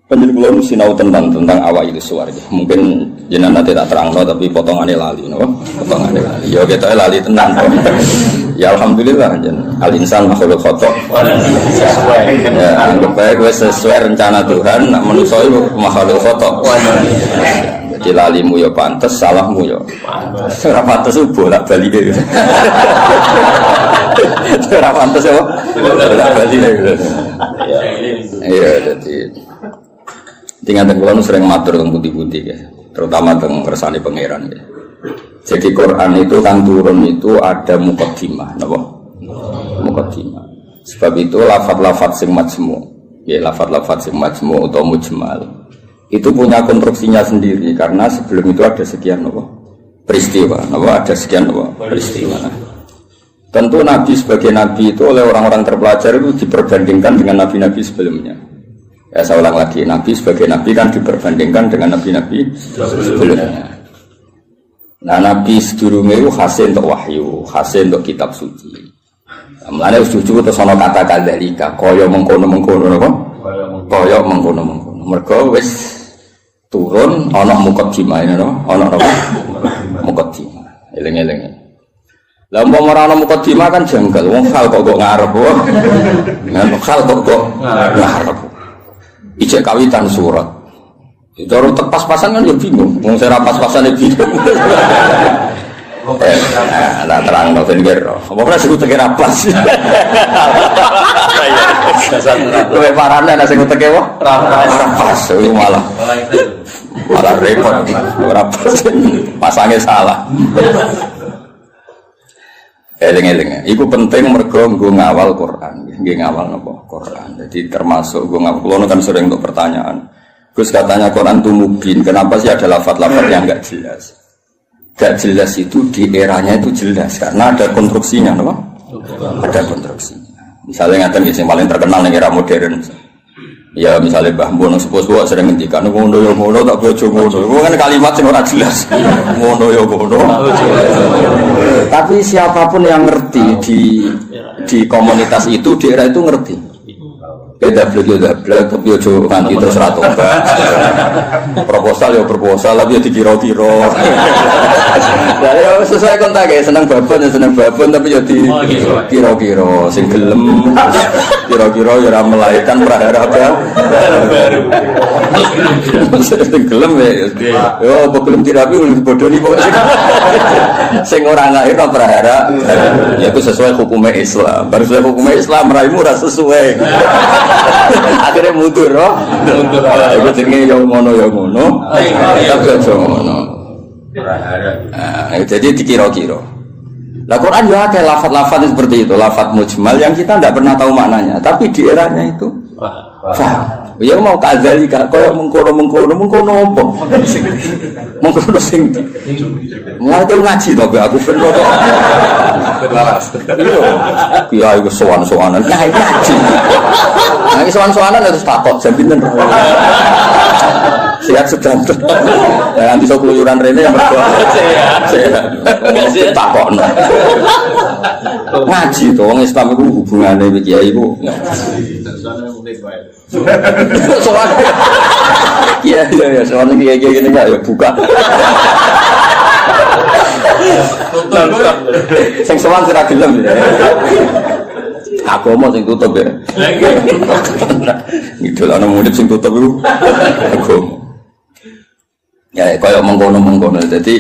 Penjelasan kula sinau tentang awal itu suwarga. Mungkin jenengan nanti tak terangno tapi potongannya lali, no? Potongannya lali. Ya kita lali tenan. Ya alhamdulillah jenengan. Al insan makhluk khata. Ya anggap bae wis sesuai rencana Tuhan, nak manusa iku makhluk khata. Jadi lalimu ya pantes, salahmu ya pantes. Ora pantes bolak-balik. Ora pantes ya. Bolak-balik. Iya, jadi tinggal kula nu sering matur teng putih-putih ya, terutama teng kersane pangeran ya. Jadi Quran itu kan turun itu ada muqaddimah, napa? Muqaddimah. Sebab itu lafaz-lafaz sing majmu, ya lafaz-lafaz sing majmu atau mujmal. Itu punya konstruksinya sendiri karena sebelum itu ada sekian napa? Peristiwa, napa ada sekian napa? Peristiwa. Nah, tentu Nabi sebagai Nabi itu oleh orang-orang terpelajar itu diperbandingkan dengan Nabi-Nabi sebelumnya. Ya saya ulang lagi, Nabi sebagai Nabi kan diperbandingkan dengan Nabi-Nabi sebelumnya. Nah Nabi sedurunge itu khasih untuk wahyu, khasih untuk kitab suci. Mulane wis cucu terus ana kata kadzalika, kaya mengkono-mengkono napa? Kaya mengkono-mengkono. Mergo wis turun ana muqaddimah napa? Ana napa? Muqaddimah. Eling-eling. Lah umpama ora ana muqaddimah kan janggal, wong hal kok ngarep wae. Nah, hal kok ngarep. Ijek kawitan surat. Itu orang pas-pasan kan ya bingung. Wong saya pas-pasan ya bingung. Nah terang no tenggir. Apa pernah sebut tenggir pas? Kowe parane nek sing teke wae pas. Itu malah repot. Ora pas. Pasange salah. Eling-eling. Iku penting mergo nggo ngawal Quran. Nggih ngawal napa? Quran. Jadi termasuk nggo ngawal. Kulo kan sering untuk pertanyaan. Gus katanya Quran itu mubin. Kenapa sih ada lafaz-lafaz yang enggak jelas? Enggak jelas itu di eranya itu jelas karena ada konstruksinya, napa? Ada konstruksinya. Misalnya ngaten yang paling terkenal ning era modern. Ya misalnya Mbah Mun sepuh-sepuh sering ngendikan ngono ya ngono tak bojo ngono. Itu kan kalimat sing ora jelas. Ngono ya ngono. Tapi siapapun yang ngerti di komunitas itu di era itu ngerti. Beda blek tapi ojo nganti terus ra tobat. Proposal ya proposal tapi ya dikira-kira. Lah ya sesuai kontak ya seneng babon tapi ya dikira-kira sing gelem kira-kira ya ora melahirkan prahara baru. Sing gelem ya yo belum tirapi bodoni kok sing ora lahir prahara ya itu sesuai hukumnya Islam. Baru sesuai hukumnya Islam raimu ora sesuai. Akhirnya mundur, mundur. Itu jenenge yang ngono. Tapi aja ngono. Jadi dikira-kira. Lah Quran juga ada lafaz-lafaz seperti itu, lafaz mujmal yang kita tidak pernah tahu maknanya, tapi di eranya itu paham. Ya mau kadzalika kaya mengkono apa? Mengkono sing. Mulai ngaji to aku ben kok. Laras. Iya iku sowan-sowanan. Nah iki ngaji. Nah iki sowan-sowanan terus takok jam pinten. Sehat sedang. Ya nanti sok keluyuran rene yang berdua. Sehat. Takokno. Ngaji to wong Islam iku hubungane iki kiai iku. Soal iya soalnya kayak gini nggak ya buka sing soal tidak gelem ya aku mau sing tutup ya itu lah murid sing tutup itu aku ya kayak mengkono jadi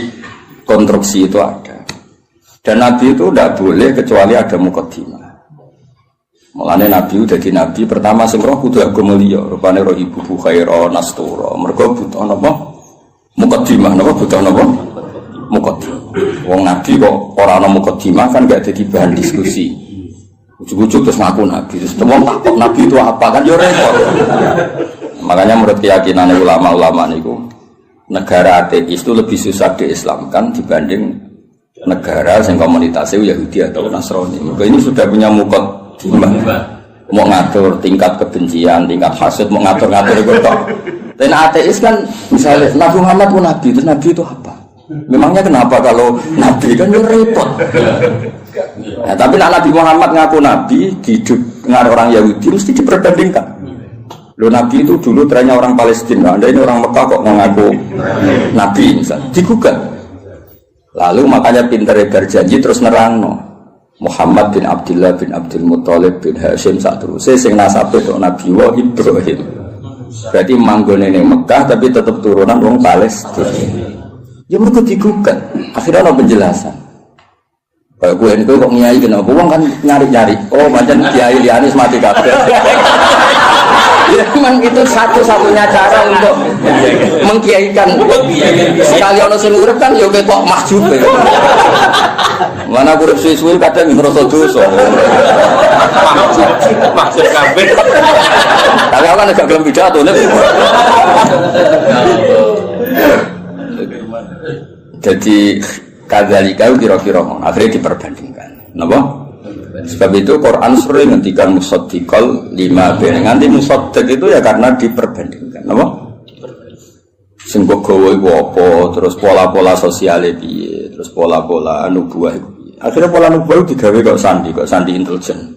konstruksi itu ada dan Nabi itu tidak boleh kecuali ada muqaddimah. Mulane Nabi udah di Nabi pertama sing roh kudu agama liya, rupane roh ibu khaira nastura. Mergo butuh napa? Muqaddimah napa butuh napa? Muqaddimah. Wong Nabi kok ora ana muqaddimah kan gak dadi bahan diskusi. Ujug-ujug terus ngaku Nabi. Terus wong takok Nabi itu apa kan yo repot. Makanya menurut keyakinan ulama-ulama niku negara ateis itu lebih susah diislamkan dibanding negara yang komunitasnya Yahudi atau Nasrani. Ini sudah punya muqaddimah. Mau ngatur tingkat kebencian, tingkat hasad, mau ngatur-ngatur itu toh. Dan ateis kan misalnya Nabi Muhammad pun Nabi, terus Nabi itu apa? Memangnya kenapa kalau Nabi kan itu repot. Nah, tapi Nabi Muhammad ngaku Nabi di dengan orang Yahudi mesti diperbandingkan. Lo Nabi itu dulu trennya orang Palestina, Anda ini orang Mekah kok mengaku Nabi misalnya, digugat. Lalu makanya pinter berjanji terus nerangno Muhammad bin Abdullah bin Abdul Muthalib bin Hashim saterusé sing nasabe tok Nabi wa Ibrahim. Berarti manggone ning Mekah tapi tetap turunan wong Palestina. Ya mergo digugat. Akhirnya ada penjelasan. Kayak gue ini kok ngiyai kenapa? Wong kan nyari-nyari. Oh, macam kiai liane mati kabeh. Ya, memang itu satu-satunya cara untuk mengkiaikan. Sekali ono sing urip kan ya ketok mahjub. Mana urip suwi-suwi kadang ngrasa dosa. Mahjub kabeh. Tapi aku kan agak gelem pidato nek. Jadi kadzalika kira-kira akhirnya diperbandingkan. Napa? Sebab itu Quran sering ngendikan musaddiqal lima ben. Nganti musaddiq itu ya karena diperbandingkan. Napa? Sing gawa iku apa, terus pola-pola sosiale piye, terus pola-pola nubuwah iku piye. Akhirnya pola nubuwah digawe kok sandi intelijen.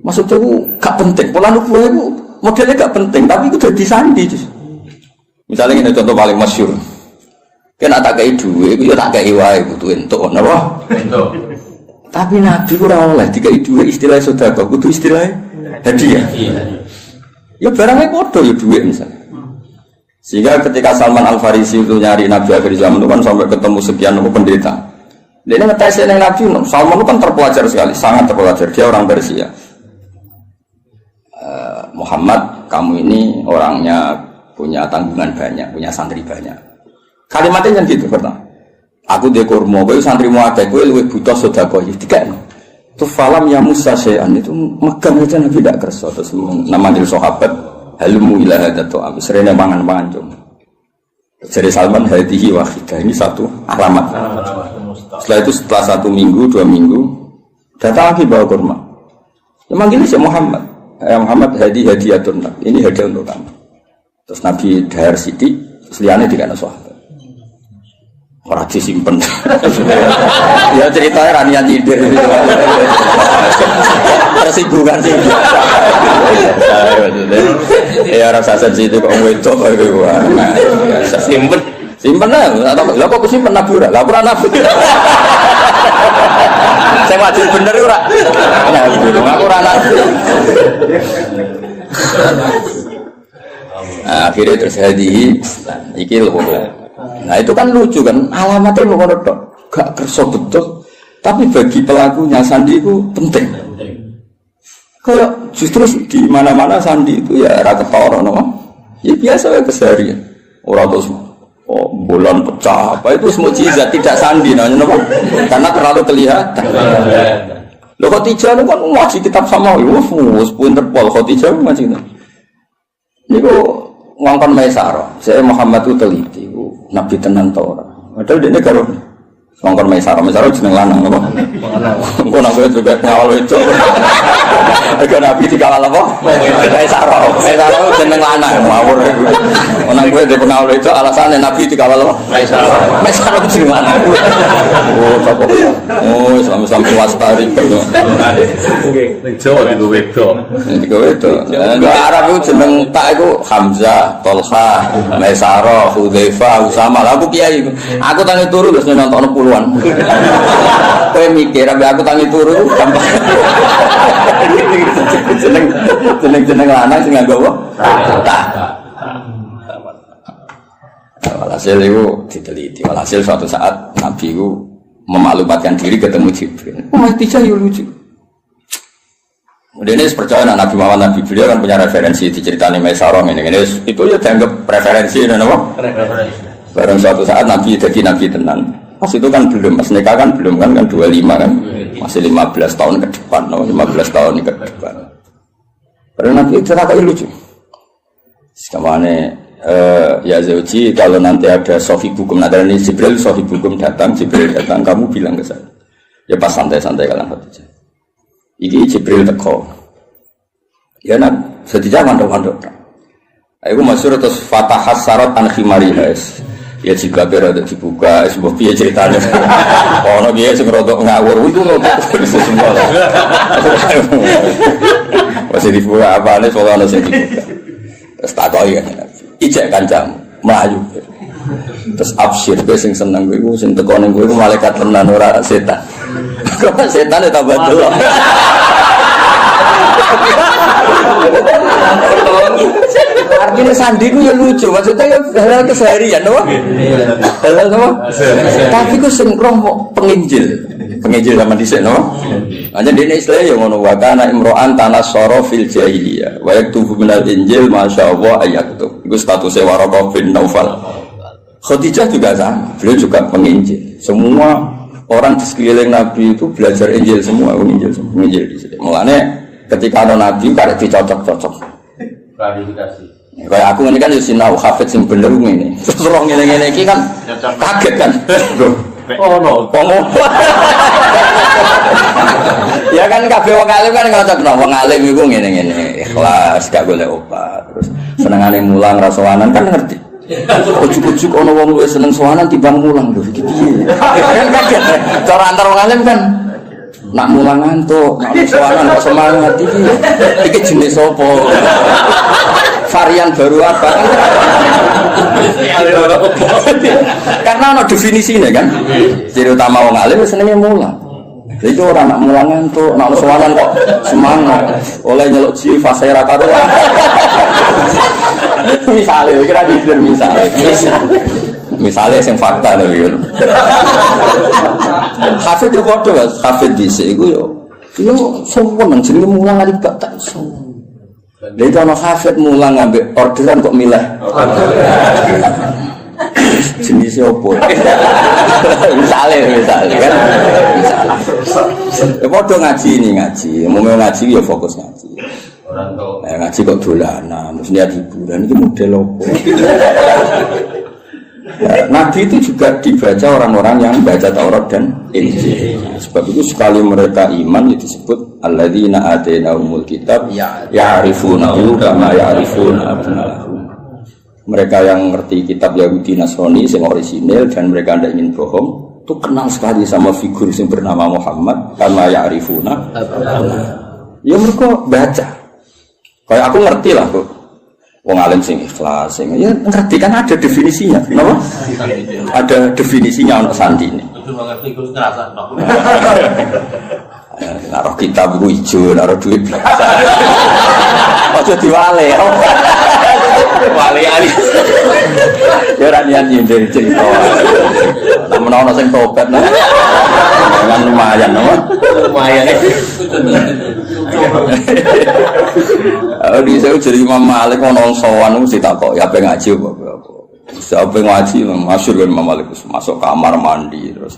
Maksudnya itu gak penting. Pola nubuwah itu modelnya gak penting, tapi itu udah disandi. Misalnya ini contoh paling masyhur. Kan tak kei duwe, iku yo tak kei wae kudu entuk, napa? Entuk. Tapi Nabi ora oleh dikai duwe istilah sedekah, kudu istilah hadiah. Ya barangnya padha ya duwe misalnya. Sehingga ketika Salman Al-Farisi itu nyari Nabi akhir zaman itu kan sampai ketemu sekian pendeta. Dia ngetes dengan Nabi, Salman itu kan terpelajar sekali, sangat terpelajar. Dia orang Persia. Muhammad, kamu ini orangnya punya tanggungan banyak, punya santri banyak. Kalimatnya kan gitu pertama. Aku dia kurma, kau santrimu ada, kau lebih butuh sedekah. Tiga, tu falam ya Musa sean itu megang aja Nabi tidak kerso. Terus nama dia sahabat, halumu ilah ada tu abis serena mangan cum. Jadi Salman hadihi wahidah ini satu alamat. Setelah itu setelah 1 minggu, 2 minggu datang lagi bawa kurma. Yang manggil si Muhammad, Muhammad hadiatun. Ini hadiah untuk kamu. Terus Nabi dahar sidik, seliannya dikana sahabat. Orang disimpan. Ya ceritanya ranian tidur. Tersinggungan sih. Ya rasa sensitif kok wedok itu. Simpen lah. Lah kok simpen nabura? Laporan Nabi. Saya wajib bener ora. Nah, aku ora Nabi. Akhirnya terjadi iki lho. Nah itu kan lucu kan, alamatnya ngono tok, gak kerso betul. Tapi bagi pelakunya sandi itu penting. Kalau justru di mana-mana sandi itu ya ra ketara no. Ya biasa ya keseharian. Ora terus bulan pecah apa itu semua mukjizat tidak sandi namanya no. Karena terlalu kelihatan. Lho Khadijah itu kan ngaji kitab sama wis pinter pol Khadijah ngaji. Niku ngongkon Maisarah, saya Muhammad itu teliti, Nabi tenan tau ora. Padahal dia karo ngongkon Maisarah jeneng lanang apa? Engko nang kowe juga ngawal itu. Aga Nabi dikawal apa? Maisarah jeneng lanang mawur. Nang kowe dhe pengawal itu alasane Nabi dikawal apa? Maisarah jeneng lanang. Oh, apa? Oh, Islam wastari kok. Ning Jawa digo wedok. Digo wedok. Arab itu jeneng tak iku Hamzah, Tolha, Maisarah, Hudzaifah, Usama. Aku kiai. Aku tangi turu wis nonton puluhan. Kowe mikir aku tangi turu gampang. Jeneng lanang sing nganggo apa? Tak. Walhasil itu diteliti. Walhasil suatu saat Nabi itu memaklumatkan diri ketemu Jibril. Khadijah yo lucu. Kemudian ini percaya Nabi Muhammad Nabi beliau kan punya referensi diceritani Maisarah ini itu ya dianggap referensi dan apa? Barang suatu saat Nabi jadi Nabi tenan. Pas itu kan belum, pas nikah kan belum kan 25 kan, masih 15 tahun ke depan, 15 tahun ke depan. Karena Nabi itu kayak lucu. Sekamane ya Zauji kalau nanti ada sofi hukum, ada ini Jibril sofi hukum datang, kamu bilang ke saya. Ya pas santai-santai kalian Khadijah. Iki Jibril teko. Ya nak sedih mandok-mandok. Aku masyhur terus fatahas sarat an khimariha. Ya jika berada dibuka, sebuah piye ceritanya. Ono piye sing rodok ngawur itu rodok semua. Masih dibuka apa nih soal ono sing dibuka. Terus takoki kan Nabi. Ijek kancamu mlayu. Terus absyir kowe sing seneng kowe sing teko ning kowe malaikat tenan ora setan. Kok setan ya tambah delok. Artinya sandi ku ya lucu, maksudnya ya hal keseharian, apa? Hal apa? Tapi ku sing roh penginjil sama dhisik, no? Hanya dene istilah ya ngono wa kana imro'an tanassara fil jahiliyah wa yaktubu minal injil masyaallah ayaktub. Iku statusnya Waraqah bin Naufal. Khadijah juga sama, beliau juga penginjil. Semua orang di sekeliling Nabi itu belajar Injil semua, Injil di sini. Mulane ketika ada Nabi karek dicocok-cocok. Klarifikasi. Kayak aku ini kan sinau hafid sing bener ngene. Terus roh ngene-ngene iki kan kaget kan. Oh no. Ya kan kabeh wong alim kan ngocokno wong alim iku ngene-ngene, ikhlas gak golek obat. Terus senengane mulang ra sowanan kan ngerti. Ujuk-ujuk ana wong luwih seneng sowanan timbang mulang lho iki piye. Kan kaget. Cara antar wong alim kan nak mulang ngantuk, nak sowanan kok semangat iki. Iki jenis apa? Varian baru apa? Karena ada definisinya kan. Ciri utama wong alim senenge mulang. Jadi orang nak mulang ngantuk, nak sowanan kok semangat. Oleh nyeluk sifat saya ra karuan. Misalnya, kira gitu misalnya yang fakta nih kan. Hafid itu foto kan, hafid di sini yo semua nang jenenge mulang ali gak tak iso. Lha itu ana hafid mulang ambek orderan kok milah. Jenisnya opo? Misalnya kan. Ya foto ngaji ini ngaji, mau ngaji ya fokus ngaji. Orang tua. Ngaji kok dolanan, terus lihat hiburan itu model opo. Nabi itu juga dibaca orang-orang yang baca Taurat dan Injil. Sebab itu sekali mereka iman itu disebut alladzina atainahumul kitab ya'rifunahu kama ya'rifuna abna'ahum. Mereka yang ngerti kitab Yahudi Nasrani yang orisinil dan mereka tidak ingin bohong, itu kenal sekali sama figur yang bernama Muhammad kama ya'rifuna abna'ahum. Ya mereka baca. Kayak aku ngerti lah kok. Wong alim sing ikhlas, sing ya ngerti kan ada definisinya, kenapa? Ada definisinya untuk santine. Itu mengerti itu ngerasa no. Naruh kitab iku ijo, naruh duit biasa. Aja diwale. Wale ali. Ya ora nyindir cerita. Namun ana sing tobat nah. Kan lumayan, no? Lumayan. Di saya jadi Imam Malik ono sowan mesti takok ya pengen ngaji apa. Siapa ngaji masyhur kan Imam Malik masuk kamar mandi terus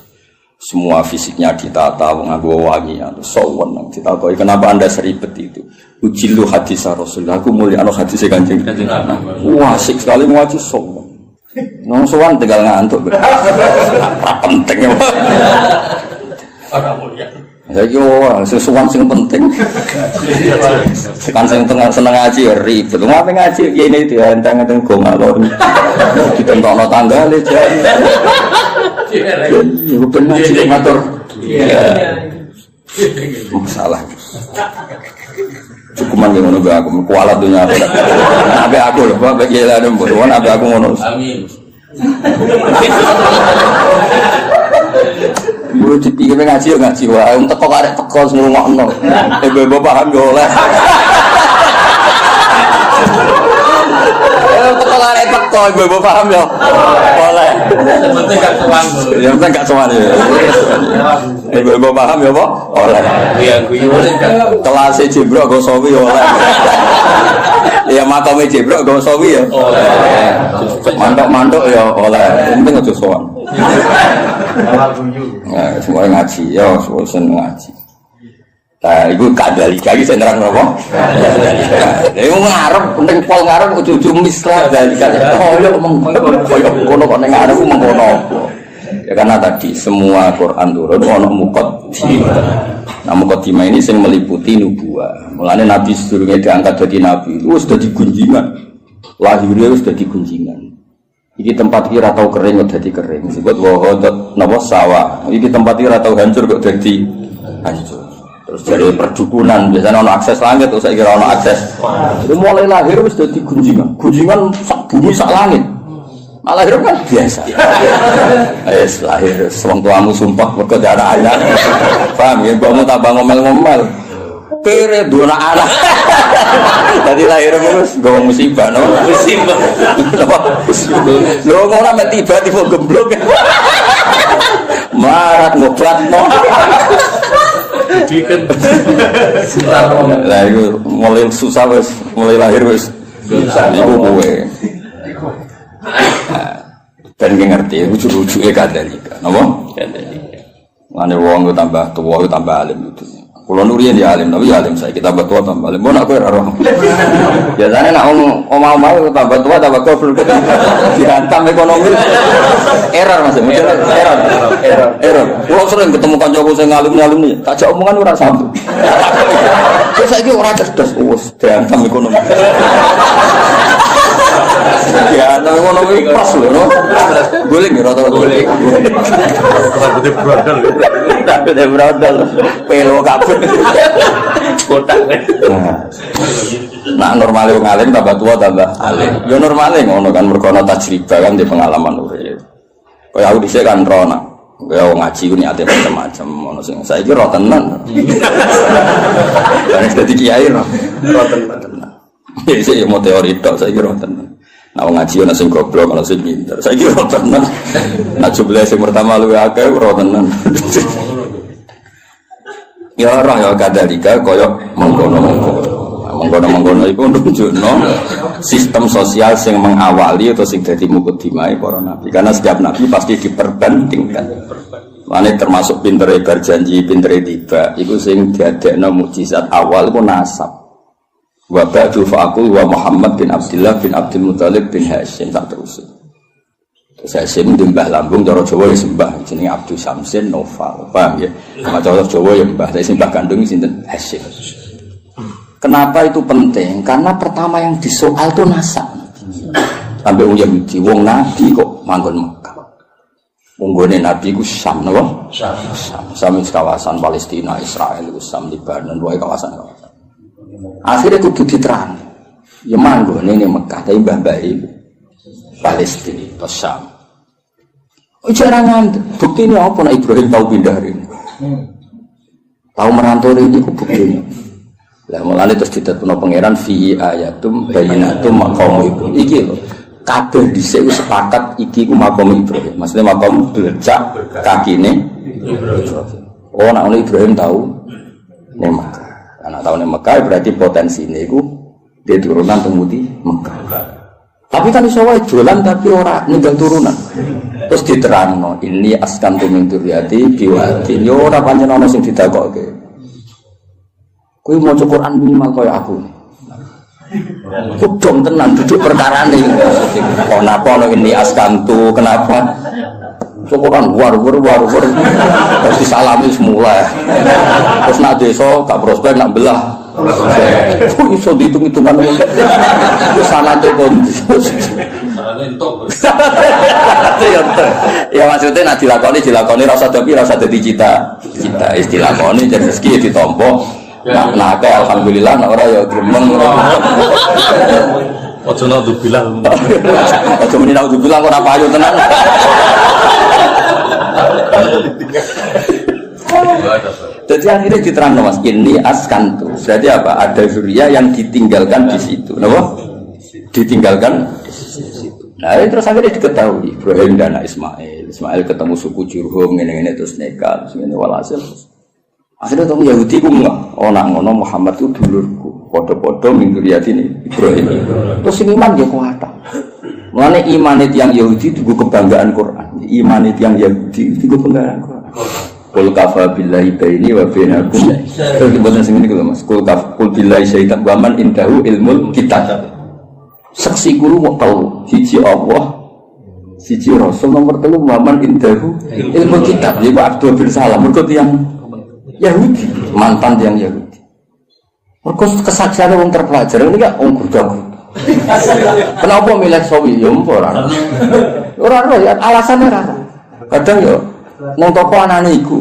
semua fisiknya ditata nganggo wangi terus sowan nang ditakoki kenapa Anda seribet itu. Ujilu hadis Rasulullah aku mulia ana hadis Kanjeng. Wah asik sekali ngaji sowan. Nang sowan tinggal ngantuk. Ora penting ya. Ora mulia. Jadi sesuatu yang penting. Kan sing seneng ngaji ya ribet. Ngapain ngaji ya ini dia enteng-enteng go ngalor. Ditentokno tanggale jan. Iku bener sing ngatur. Masalah. Cukuman ngono be aku kualat dunya aku. Abe aku lho, bae gila dem bodoh abe aku ngono. Amin. Buru dipikir ngaji ya ngaji wae untuk kok arek teko ngrungokno. Ibu paham yo oleh. Teko arek teko ibu paham yo oleh. Penting gak sowan. Ya penting gak sowan ya. Ibu paham yo apa? Oleh. Iya guyu. Kelas Jibril go sawi oleh. Ya makame Jibril go sawi ya. Oleh. Mantuk-mantuk ya oleh. Penting aja sowan. Nah, semua ngaji, ya, semua seneng ngaji. Nah, itu kadalika lagi saya nerang apa? Itu ngarep, penting pol ngarep, ujung-ujung mislah kadalika. Oh, ya, mengkono kok ngarep, mengkono. Ya karena tadi semua Quran turun, ono muqaddimah. Nah, muqaddimah ini yang meliputi nubuwah. Mulanya Nabi sebelumnya diangkat jadi Nabi, itu sudah digunjingan. Lahirnya sudah digunjingan. Iki tempat kira tau kering kok dadi kering. Disebut wahodot napa sawah. Iki tempat kira tau hancur kok dadi hancur. Terus dari perdukunan biasanya ono akses langit, terus saya kira ono akses. Itu mulai lahir wis dadi gunjingan sak bumi sak langit. Nah, lahir kan biasa. Wis lahir wong tuamu sumpah mergo ada anak. Paham ya, mbokmu tambah ngomel-ngomel. Kere dua anak. Tadi lahir wis nggo musibah no. Musibah. Lho ora mek tiba-tiba gemblok. Marat ngobratno. Diken. Lah iku mulai susah wis, mulai lahir wis. Iku kowe. Dan ngerti lucu-lucuke kadalika. Napa? Kadalika. Mane wong tambah tuwa tambah alim itu. Kulo nurian ya alim, tapi ya alim saya kita tambah tua tambah alim. Mau nak kowe ora roh. Biasane nak omah-omah tambah tua tambah goblok. Dihantam ekonomi. Error Mas, error. Kulo sering ketemu kancaku sing alim-alim nih, tak jak omongan ora sambung. Terus saiki ora cerdas, wis dihantam ekonomi. Ya, nang ekonomi pas lho. Guling ya rata-rata. Guling. Rambutnya brodol. Rambutnya brodol. Pelo kabeh. Kotak. Nah, normale wong alim tambah tua tambah alim. Ya normale ngono kan mergo ana tajribah kan di pengalaman urip. Kaya aku dhisik kan rono. Kaya wong ngaji ku niate macam-macam ono sing saiki ro tenan. Kan dadi kiai ro tenan. Iki ya mau teori tok saiki ro tenan. Nah ngaji ana sing goblok ana sing pinter. Saiki ro tenan. Nah jumlah sing pertama luwih akeh ro tenan. Ya ora ya kadalika kaya mengkono iku nunjukno sistem sosial sing mengawali atau sing dadi mukadimah para nabi. Karena setiap nabi pasti diperbandingkan. Mane termasuk pintere berjanji, pintere tiba. Iku sing diadekno mukjizat awal iku nasab. Wa ba'du fa'aqul wa Muhammad bin Abdullah bin Abdul Muthalib bin Hashim tak terus. Terus Hashim mbah lambung cara Jawa ya sembah jenenge Abdul Samsin Noval. Paham ya? Sama cara Jawa ya mbah, tapi sembah kandung sinten Hashim. Kenapa itu penting? Karena pertama yang disoal itu nasab. Sampai wong Yahudi, wong Nabi kok manggon Mekah. Wong Nabi ku Syam napa? Syam kawasan Palestina, Israel, Syam, Lebanon, wae kawasan-kawasan. Akhirnya kudu diterang. Ya manggon ini Mekah tapi mbah-mbah iku Palestina, Syam. Jangan bukti ini apa nak Ibrahim tahu pindah hari ini. Tahu merantau ini ku buktinya. Lah mulane terus ditetepno pangeran fi ayatum bayyinatum maqam Ibrahim. Iki lho. Kabeh dhisik wis sepakat iki ku maqam Ibrahim. Maksudnya maqam belecak kakine Ibrahim. Oh nek Ibrahim tahu ning Mekah. Karena tahu ning Mekah berarti potensine iku dia turunan temudi Mekah. Tapi kan iso wae dolan tapi ora ninggal turunan. Terus diterangno ini askantu min dzurriyyati biwati. Yo ora pancen ana sing ditakokke. Kowe maca Quran minimal kaya aku. Kudung tenan duduk perkarane. Kenapa ini askantu kenapa? Quran war. Terus disalami semula. Terus nak desa gak prospek nak belah. Kok iso dihitung-hitungan wong. Wis sanate kon. Ya maksudnya nak dilakoni rasa tapi rasa dadi cita. Cita istilah koni jadi rezeki ditampa. Nah, alhamdulillah nak ora ya gremeng. Ojo nak dibilang. Ojo muni nak dibilang ora payu tenan. Jadi akhirnya diterangno Mas, ini askantu. Berarti apa? Ada zuriya yang ditinggalkan di situ. Napa? Ditinggalkan di situ. Nah, terus akhirnya diketahui Ibrahim dan Ismail. Ismail ketemu suku Jurhum ngene-ngene terus nikah, terus ngene walhasil. Akhirnya tong Yahudi ku nak ngono Muhammad itu dulurku. Padha-padha mingguriati Ibrahim. Terus sing iman ya kuat. Mulane iman yang Yahudi itu kebanggaan Quran. Iman yang Yahudi itu kebanggaan Quran. Qul kafa billahi baini wa bainakum. Terus dibaca sing ngene lho Mas. Qul billahi syaitan wa man indahu ilmul kitab. Saksi guru mau tahu siji Allah, siji Rasul, nomor 3 wa man indahu ilmul kitab. Iku Abdul bin Salam mergo tiyang Yahudi, mantan yang Yahudi. Mergo kesaksiane wong terpelajar ini gak wong gurda. Kenapa milih sawi ya ora. Ora ya alasannya ora. Kadang ya nang toko anane iku.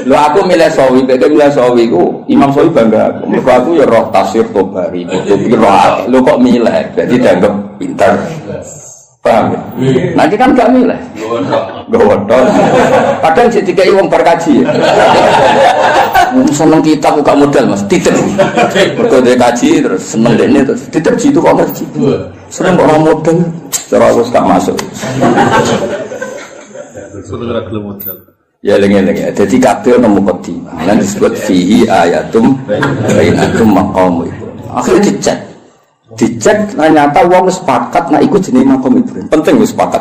Lho aku milih sawi, beda milih sawi ku Imam Sawi bangga aku. Mergo aku ya roh tafsir Tobari, kutubi roh. Lho kok milih? Berarti dianggap pintar. Paham ya? Nanti kan gak milih. Gowodok. Kadang sik dikai wong bar kaji. Wong seneng kitab gak modal Mas, titip. Mergo dia kaji terus seneng dene terus titip jitu kok ngerti. Seneng kok ora modal. Cara aku gak masuk. Saudara gelem modal. Ya lengi-lengi. Jadi kabeh ono mukadimah. Lan disebut fihi ayatum bainatum maqam itu. Akhirnya dicek ternyata wong sepakat nak ikut jenis makom Ibrahim. Penting wis sepakat.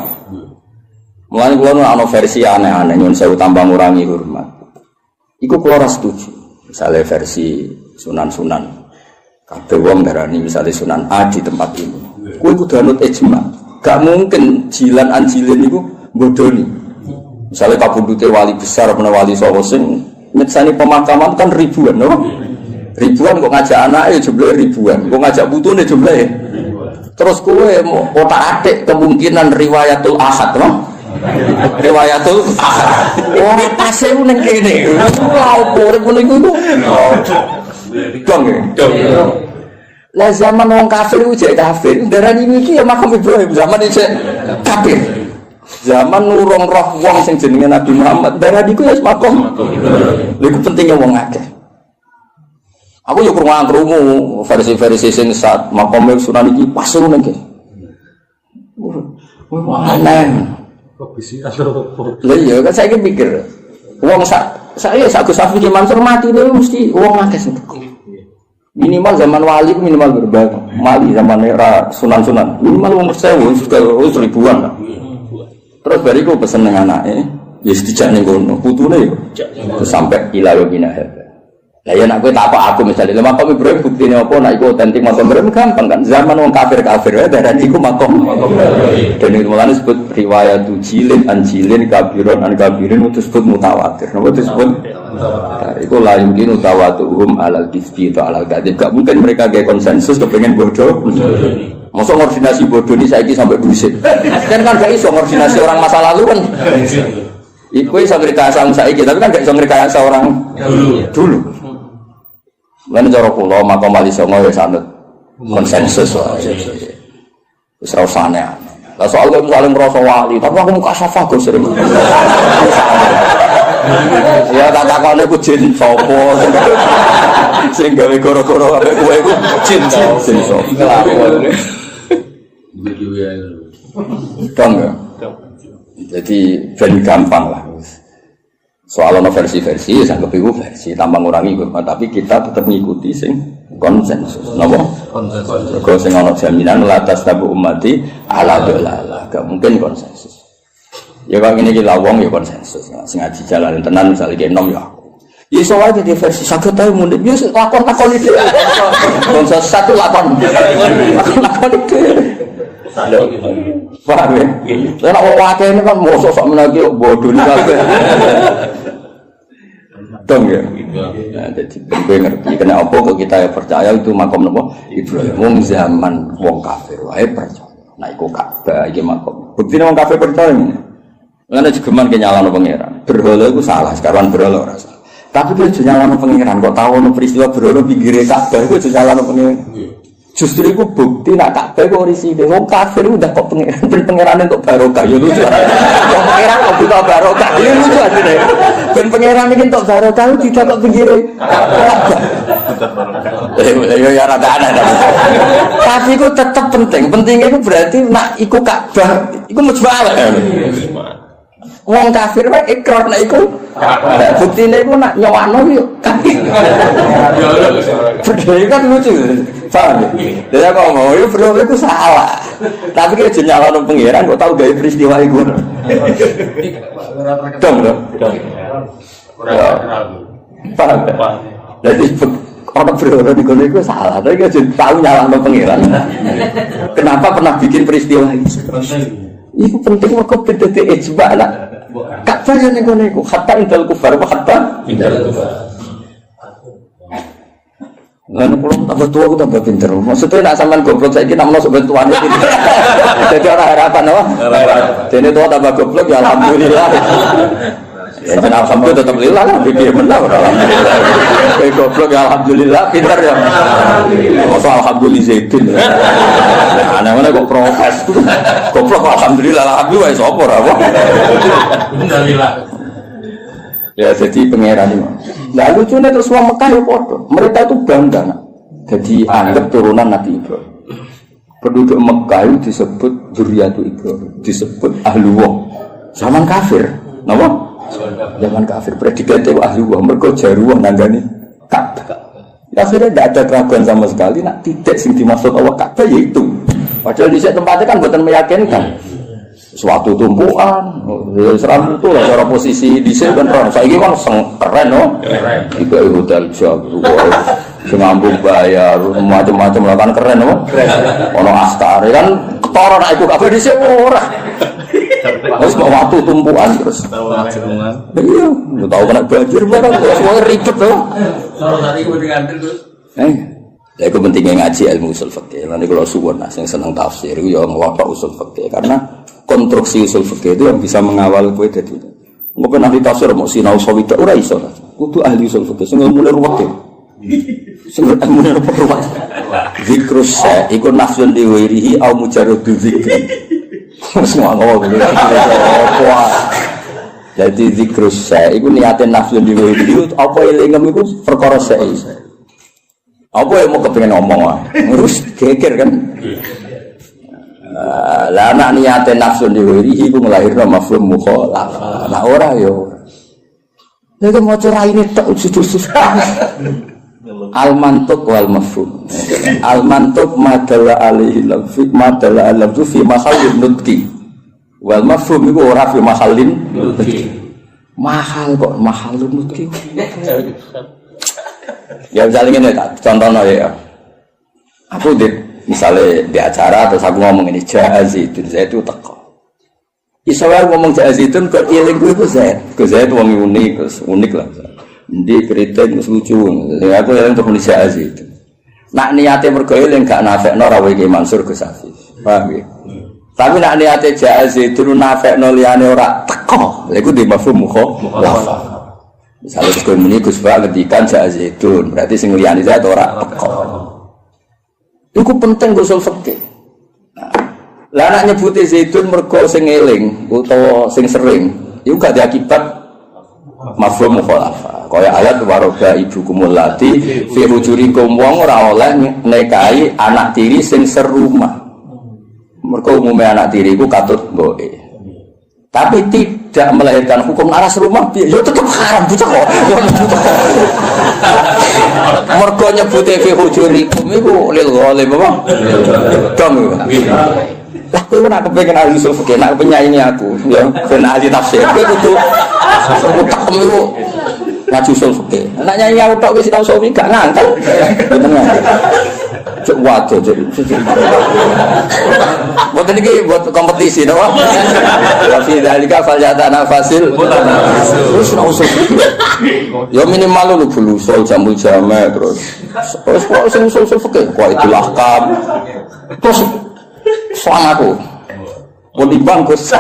Mulane kula ana versi aneh-aneh nyun sewu tambah ngurangi hormat. Iku kula ora setuju. Misale versi sunan-sunan. Kabeh wong darani misale Sunan A di tempat ini. Kuwi kudu anut ijma. Gak mungkin jilan anjilin niku bodoni. Misale kabudute wali besar apa wali sapa sing nyeksani pemakaman kan ribuan, no? Ribuan kok ngajak anake jumlahe ribuan, kok ngajak putune jumlahe. Terus kowe mau otak-atik kemungkinan riwayatul ahad, no? Riwayatul ahad. Wong pase ning kene. Lha opo ngono iku? Dong. Lah zaman wong kafir ku jek kafir, darani iki ya makam Ibrahim zaman iki kafir. Zaman nurung roh wong sing jenenge Nabi Muhammad, darani ku ya makam. Lha iku pentingnya wong akeh. Aku yo krungu versi-versi sing saat makome Sunan iki pas ngono iki. Aneh. Kok bisa atau Lha iya kan saya mikir. Wong saya Gus Safi ki Mansur mati niku mesti wong akeh sing. Minimal zaman wali minimal berbagai. Mali zaman era Sunan-sunan. Minimal wong 1000 wis ribuan. Terus bariku pesen nang anake, wis dijak ning kono, putune yo. Terus sampai ila bina hada. Lah ya nek kowe tak aku misalnya makam Ibrahim buktine apa nek iku otentik makam Ibrahim gampang kan zaman wong kafir-kafir wae darani iku makam. Dan itu mulane disebut riwayat jilin anjilin kabiron an kabirin itu disebut mutawatir. Napa disebut mutawatir? Iku la yumkin tawatuhum alal kisbi ta alal kadhib. Gak mungkin mereka kayak konsensus kepengin bodoh. Masa koordinasi bodoh ini saiki sampai buset. Kan gak iso koordinasi orang masa lalu kan. Iku iso ngrekayasa saiki tapi kan gak iso ngrekayasa orang dulu. Lan cara kula makam wali songo wis anut konsensus wae. Wis ora usane. Lah soal kok saling ngrasa wali, tapi aku muka syafa go sering. Ya tak takone ku jin sapa sing gawe goro-goro ambek kowe iku jin sapa. begitu ya? Dong. Jadi ben gampang lah. Soal ono versi-versi, ya anggap itu versi tambah ngurangi kurma, tapi kita tetap mengikuti sing konsensus. Napa? Konsensus. Kalau sing ono jaminan latas tabu ummati ala dolala, gak mungkin konsensus. Ya kalau ini kita wong ya konsensus. Sing ngaji jalan tenan misalnya dia nom ya aku. Ya soalnya di versi sakit tahu murid, ya lakon itu. Konsensus satu lakon itu. Paham ya? Saya nak wakai ini kan mau sosok menagi bodoh ni kabeh. Dong ya. Nah, jadi gue ngerti kena apa kok kita percaya itu makam nopo Ibrahim. Wong zaman wong kafir wae percaya. Nah iku Ka'bah iki makam. Buktine wong kafir percaya ngene. Lan jegeman ke nyalano pangeran. Berhala iku salah, sekarang berhala ora salah. Tapi dia nyalano pangeran kok tahu ono peristiwa berhala pinggire Ka'bah iku nyalano pangeran. Justru itu bukti nak Ka'bah kok risine wong kafir udah kok pangeran untuk barokah ya lucu. Kok pangeran kok buta barokah ya lucu asline. Ben pangeran iki untuk barokah tidak kok pinggire Ka'bah. Ya rada aneh. Tapi itu tetap penting. Pentingnya itu berarti nak iku Ka'bah iku mujmalah. Wong kafir wae ikrar nek iku. Buktine iku nak nyowano yo kafir. Bedane kan lucu. Paham ya? Dia ngomong, itu bro itu salah. Tapi kita jenyalano pangeran kok tahu gawe peristiwa iku. Dong. Paham. Jadi orang bro di kono iku salah. Tapi kita tahu nyalano pangeran. Kenapa pernah bikin peristiwa itu? Itu penting kok beda ijma lah. Kafir yang ngono iku, hatta indal kufar apa hatta indal kufar. Lalu kalau tambah tua aku tambah pinter. Maksudnya nak sampean goblok saiki nak masuk bantuan iki. Jadi orang harapan apa? Dene tua tambah goblok ya alhamdulillah. Ya jeneng alhamdulillah tetep lillah lah piye menang alhamdulillah. Kowe goblok ya alhamdulillah pinter ya. Masa alhamdulillah zaitun. Nah, ana kok protes. Goblok alhamdulillah wis apa ora apa. Alhamdulillah. Ya jadi pangeran ini. Nah lucunya terus wong Mekah ya padha. Mereka itu bangga. Jadi anggap turunan Nabi Ibrahim. Penduduk Mekah itu disebut dzurriyyatu Ibrahim, disebut ahlullah. Zaman kafir, napa? Zaman kafir predikatnya ahlullah, mergo jaruah nanggani Ka'bah. Akhirnya tidak ada keraguan sama sekali, nak titik sing dimaksud Allah Ka'bah yaitu. Padahal di tempatnya kan bukan meyakinkan. Suatu tumpuan, seram itu lah cara posisi di sini kan orang. Saya ini kan keren, no? Tiga hotel jago, sengambung bayar, macam-macam lah kan keren, no? Ono askar kan ketoran aku kafe di sini orang. Terus mau waktu tumpuan terus. Iya, nggak tahu kena banjir barang, semua ribet loh. Kalau tadi gue diganti terus. Ya itu pentingnya ngaji ilmu usul fikih. Nanti kalau suwon yang senang tafsir, itu yang ngelapak usul fikih karena konstruksi usul fikih itu yang bisa mengawal kue dari itu. Mungkin ahli tafsir mau sinau sawidak ora iso. Kudu ahli usul fikih sing mulai ruwet. Sing mulai ruwet. Zikrus sa iku nafsun diwirihi au mujarradu zikri. Semua ngomong gitu. Jadi zikrus sa iku niatin nafsun diwirihi apa elingem iku perkara sa. Apa yang mau kepengen ngomong ngurus geger kan. Lah anak niate nafsu diwiri iku nglahirno mafhum mukhalafah. Nah ora yo. Nek maca raine tok jujur. Al mantuq wal mafhum. Al mantuq madalla alaihi lafzi madalla alafzu fi mahallin nutqi. Wal mafhum iku ora fi mahallin nutqi. Mahal kok mahallun nutqi. Ya misalnya ini contohnya ya. Aku misalnya di acara terus aku ngomong ini Zaitun, saya itu teko. Isawar ngomong Zaitun kok iling itu saya itu orang unik lah. Di kritik lucu. Aku yang untuk Indonesia Zaitun. Nak niatnya bergoyang gak nafekno rawe Ki Mansur Gus Hafiz. Paham ya? Tapi nak niatnya Zaitun nafekno liyane ora teko. Lha iku di mafhum mukhalafah. Misalnya Gus Muni Gus Ba ngendikan Zaitun, berarti sing liyane zat ora teko. Iku penting usul fikih. Lah nek nyebuti zaitun mergo sing eling utawa sing sering, iku gak diakibat mafhum mukhalafah. Kaya ayat waroga ibukumul lati fi hujurikum wong ora oleh nikahi anak tiri sing serumah. Mergo umume anak tiri iku katut mboke. Tapi tidak melahirkan hukum aras rumah piye ya tetep haram bocah kok. Mergo nyebut fi hujurikum iku lil ghalim apa? Dong. Lah kowe ora kepengin ahli usul fikih, nek penyanyi aku ya ben ahli tafsir. Kowe kudu utek iku ngaji usul fikih. Nek nyanyi aku tok wis tau sowi gak ngangkel. Bener. Cuk waduh cuk. Buat ini buat kompetisi, no? Tapi dari kafal jatah nafasil, terus nausul. Ya minimal lu dulu soal jambul jamek terus. Terus usul fikih, kau itulah kam. Terus soal aku, mau dibangkus.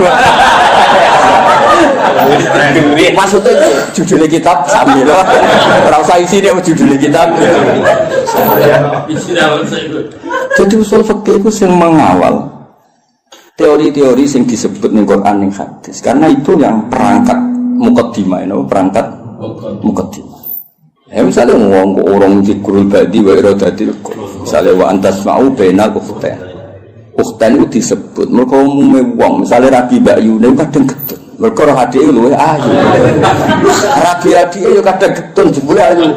Maksudnya judulnya kitab sambil rasa isi dia judulnya kitab. Jadi usul fikih itu yang mengawal teori-teori yang disebut ning Quran ning hadis. Karena itu yang perangkat mukaddimah, perangkat mukaddimah. Ya misalnya ngomong orang zikrul badi wa iradatil misalnya wa antasma'u bainal ukhtain. Ukhtain itu disebut mergo umume wong misalnya Rabi Bayu niku kadang getun. Mergo roh adike luwih ayu. Rabi adike yo kadang getun jebule ayu.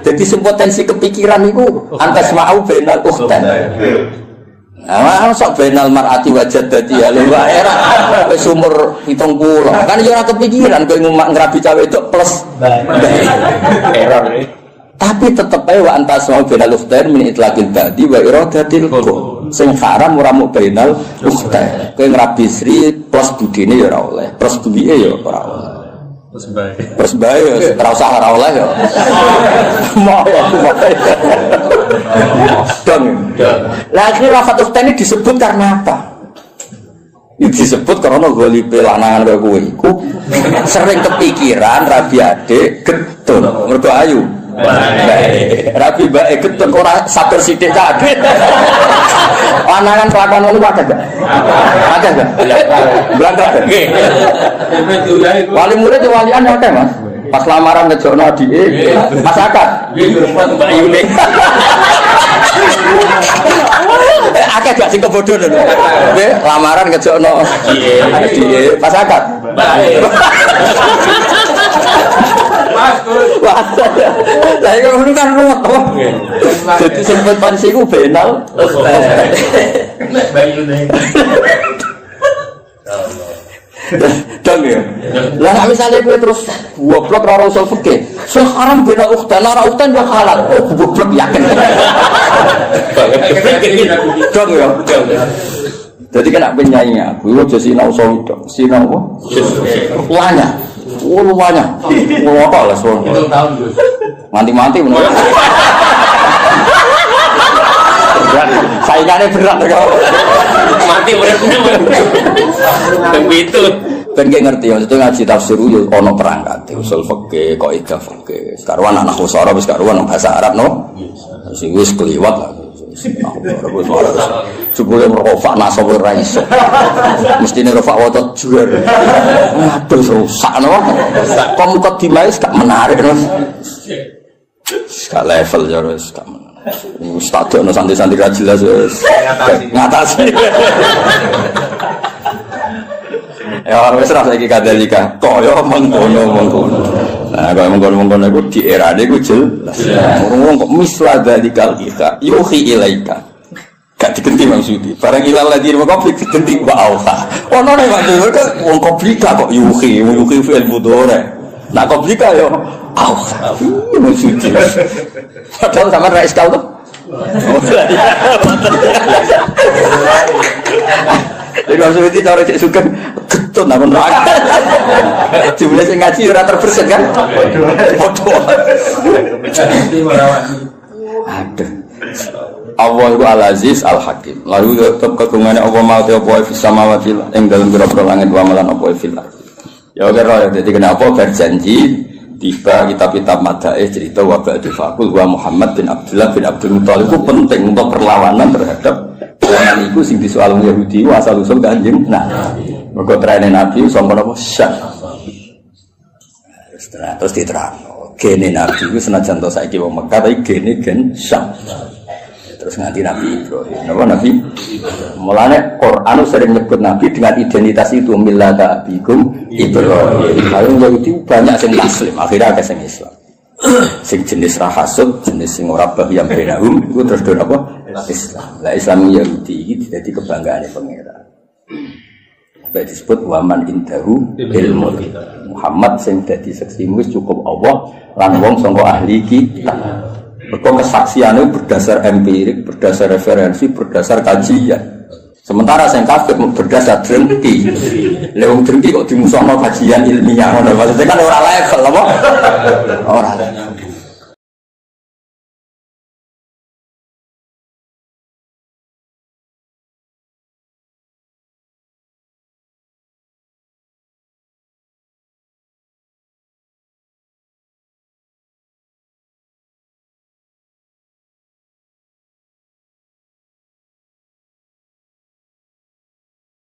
Dadi sing potensi kepikiran niku antasma'u bainal ukhtain. Nah, sok benal mar'ati wajad dadi ya lho era wis umur 70. Kan yo ora kepikiran kowe ngrabi cawe itu plus error. Tapi tetep ae wa antas mau benal ukhtair min itlaqil badi wa iradatil qul. Sing haram ora mung benal ukhtair. Kowe ngrabi sri plus budine ya ora oleh, plus duwike ya ora oleh. Terus bae ora usah ora oleh ya. Mau aku bae. Dong. Lah akhirnya lafaz ukhtain ini disebut karena apa? disebut karena golipe lanangan kaya kowe iku sering kepikiran rabi adik getun mergo ayu. Rabi bae getun ora sabar sithik kabeh. Lanangan kelakuan ngono wae gak? Ada gak? Belakang. Wali murid walian akeh Mas. Pas lamaran ngejokno adike, pas akad. Nggih, Mbak Yune. Akeh gak sing kebodoh lho. Nggih, lamaran ngejokno adike, pas akad. Wah, lah iku ngono kan ruwet to. Dadi sempet pansi ku benal. Nek Mbak Yune. Dong ya. Lah nek misale kowe terus goblok ora usul fikih. Sekarang beda ukhtan ora ukhtan ya halal. Goblok yakin. Dong ya. Jadi kena penyanyi aku aja sinau sawi dong. Sinau apa? Luanya. Luanya. Ngopo lah sono. Tahun Gus. Mati-mati menurut. Saingannya berat kok. Mati beratnya. Begitu. Ben gak ngerti ya, itu ngaji tafsir yo ana perangkat usul fikih, kaidah fikih. Sekarang anak usara wis karuan bahasa Arab no. Sing wis kliwat lah. Jebule merofak nasab ora iso. Mestine rofak waca juar. Aduh rusak no. Kok muka dimais gak menarik no. Gak level ya wis gak menarik. Wis tak ono santai-santai ra jelas wis. Ngatasi. Ya wis ra saiki kadalika. Kaya mengkono-mengkono. Nah, kaya mengkono-mengkono iku di erane iku jelas. Wong kok misla dalikal kita yuhi ilaika. Gak digenti maksudi. Barang ilal lagi mau konflik digenti wa auha. Ono nek kok wong komplika kok yuhi fi'il mudhari. Nah komplika yo auha. Maksudi. Padahal sama ra iskal tuh. Jadi maksudnya itu cara cek suka getun apa neraka. Jumlah sing ngaji ora terbersit kan? Foto. Aduh. Allah itu Al-Aziz Al-Hakim. Lalu tetap kegungannya Allah mau apa fi samawati ing dalem pira-pira langit wa malan apa fil ardh. Ya kira jadi kenapa berjanji tiba kitab-kitab madaih cerita wa ba'du faqul wa Muhammad bin Abdullah bin Abdul Muthalib itu penting untuk perlawanan terhadap orang itu sing disoal Yahudi asal usul Kanjeng Nabi. Mergo trene Nabi sangka apa syak. Terus diterangno gene Nabi itu senajan to saiki wong Mekah tapi gene gen syak. Terus nganti Nabi Ibrahim. Napa Nabi? Mulane Quran sering nyebut Nabi dengan identitas itu millata abikum Ibrahim. Lalu Yahudi banyak sing muslim, akhirnya ada sing Islam. Sing jenis rahasud, jenis sing ora bahiyam benahum iku terus do apa? Islam. Lah Islam Yahudi iki dadi kebanggaane pangeran. Baik disebut waman indahu ilmu. Muhammad sing dadi saksi wis cukup Allah lan wong sangka ahli kitab. Berkong kesaksiannya berdasar empirik, berdasar referensi, berdasar kajian. Sementara saya kafir berdasar drengki. Lewung drengki kok dimusuhkan kajian ilmiah. Maksudnya kan orang level, apa? Orang.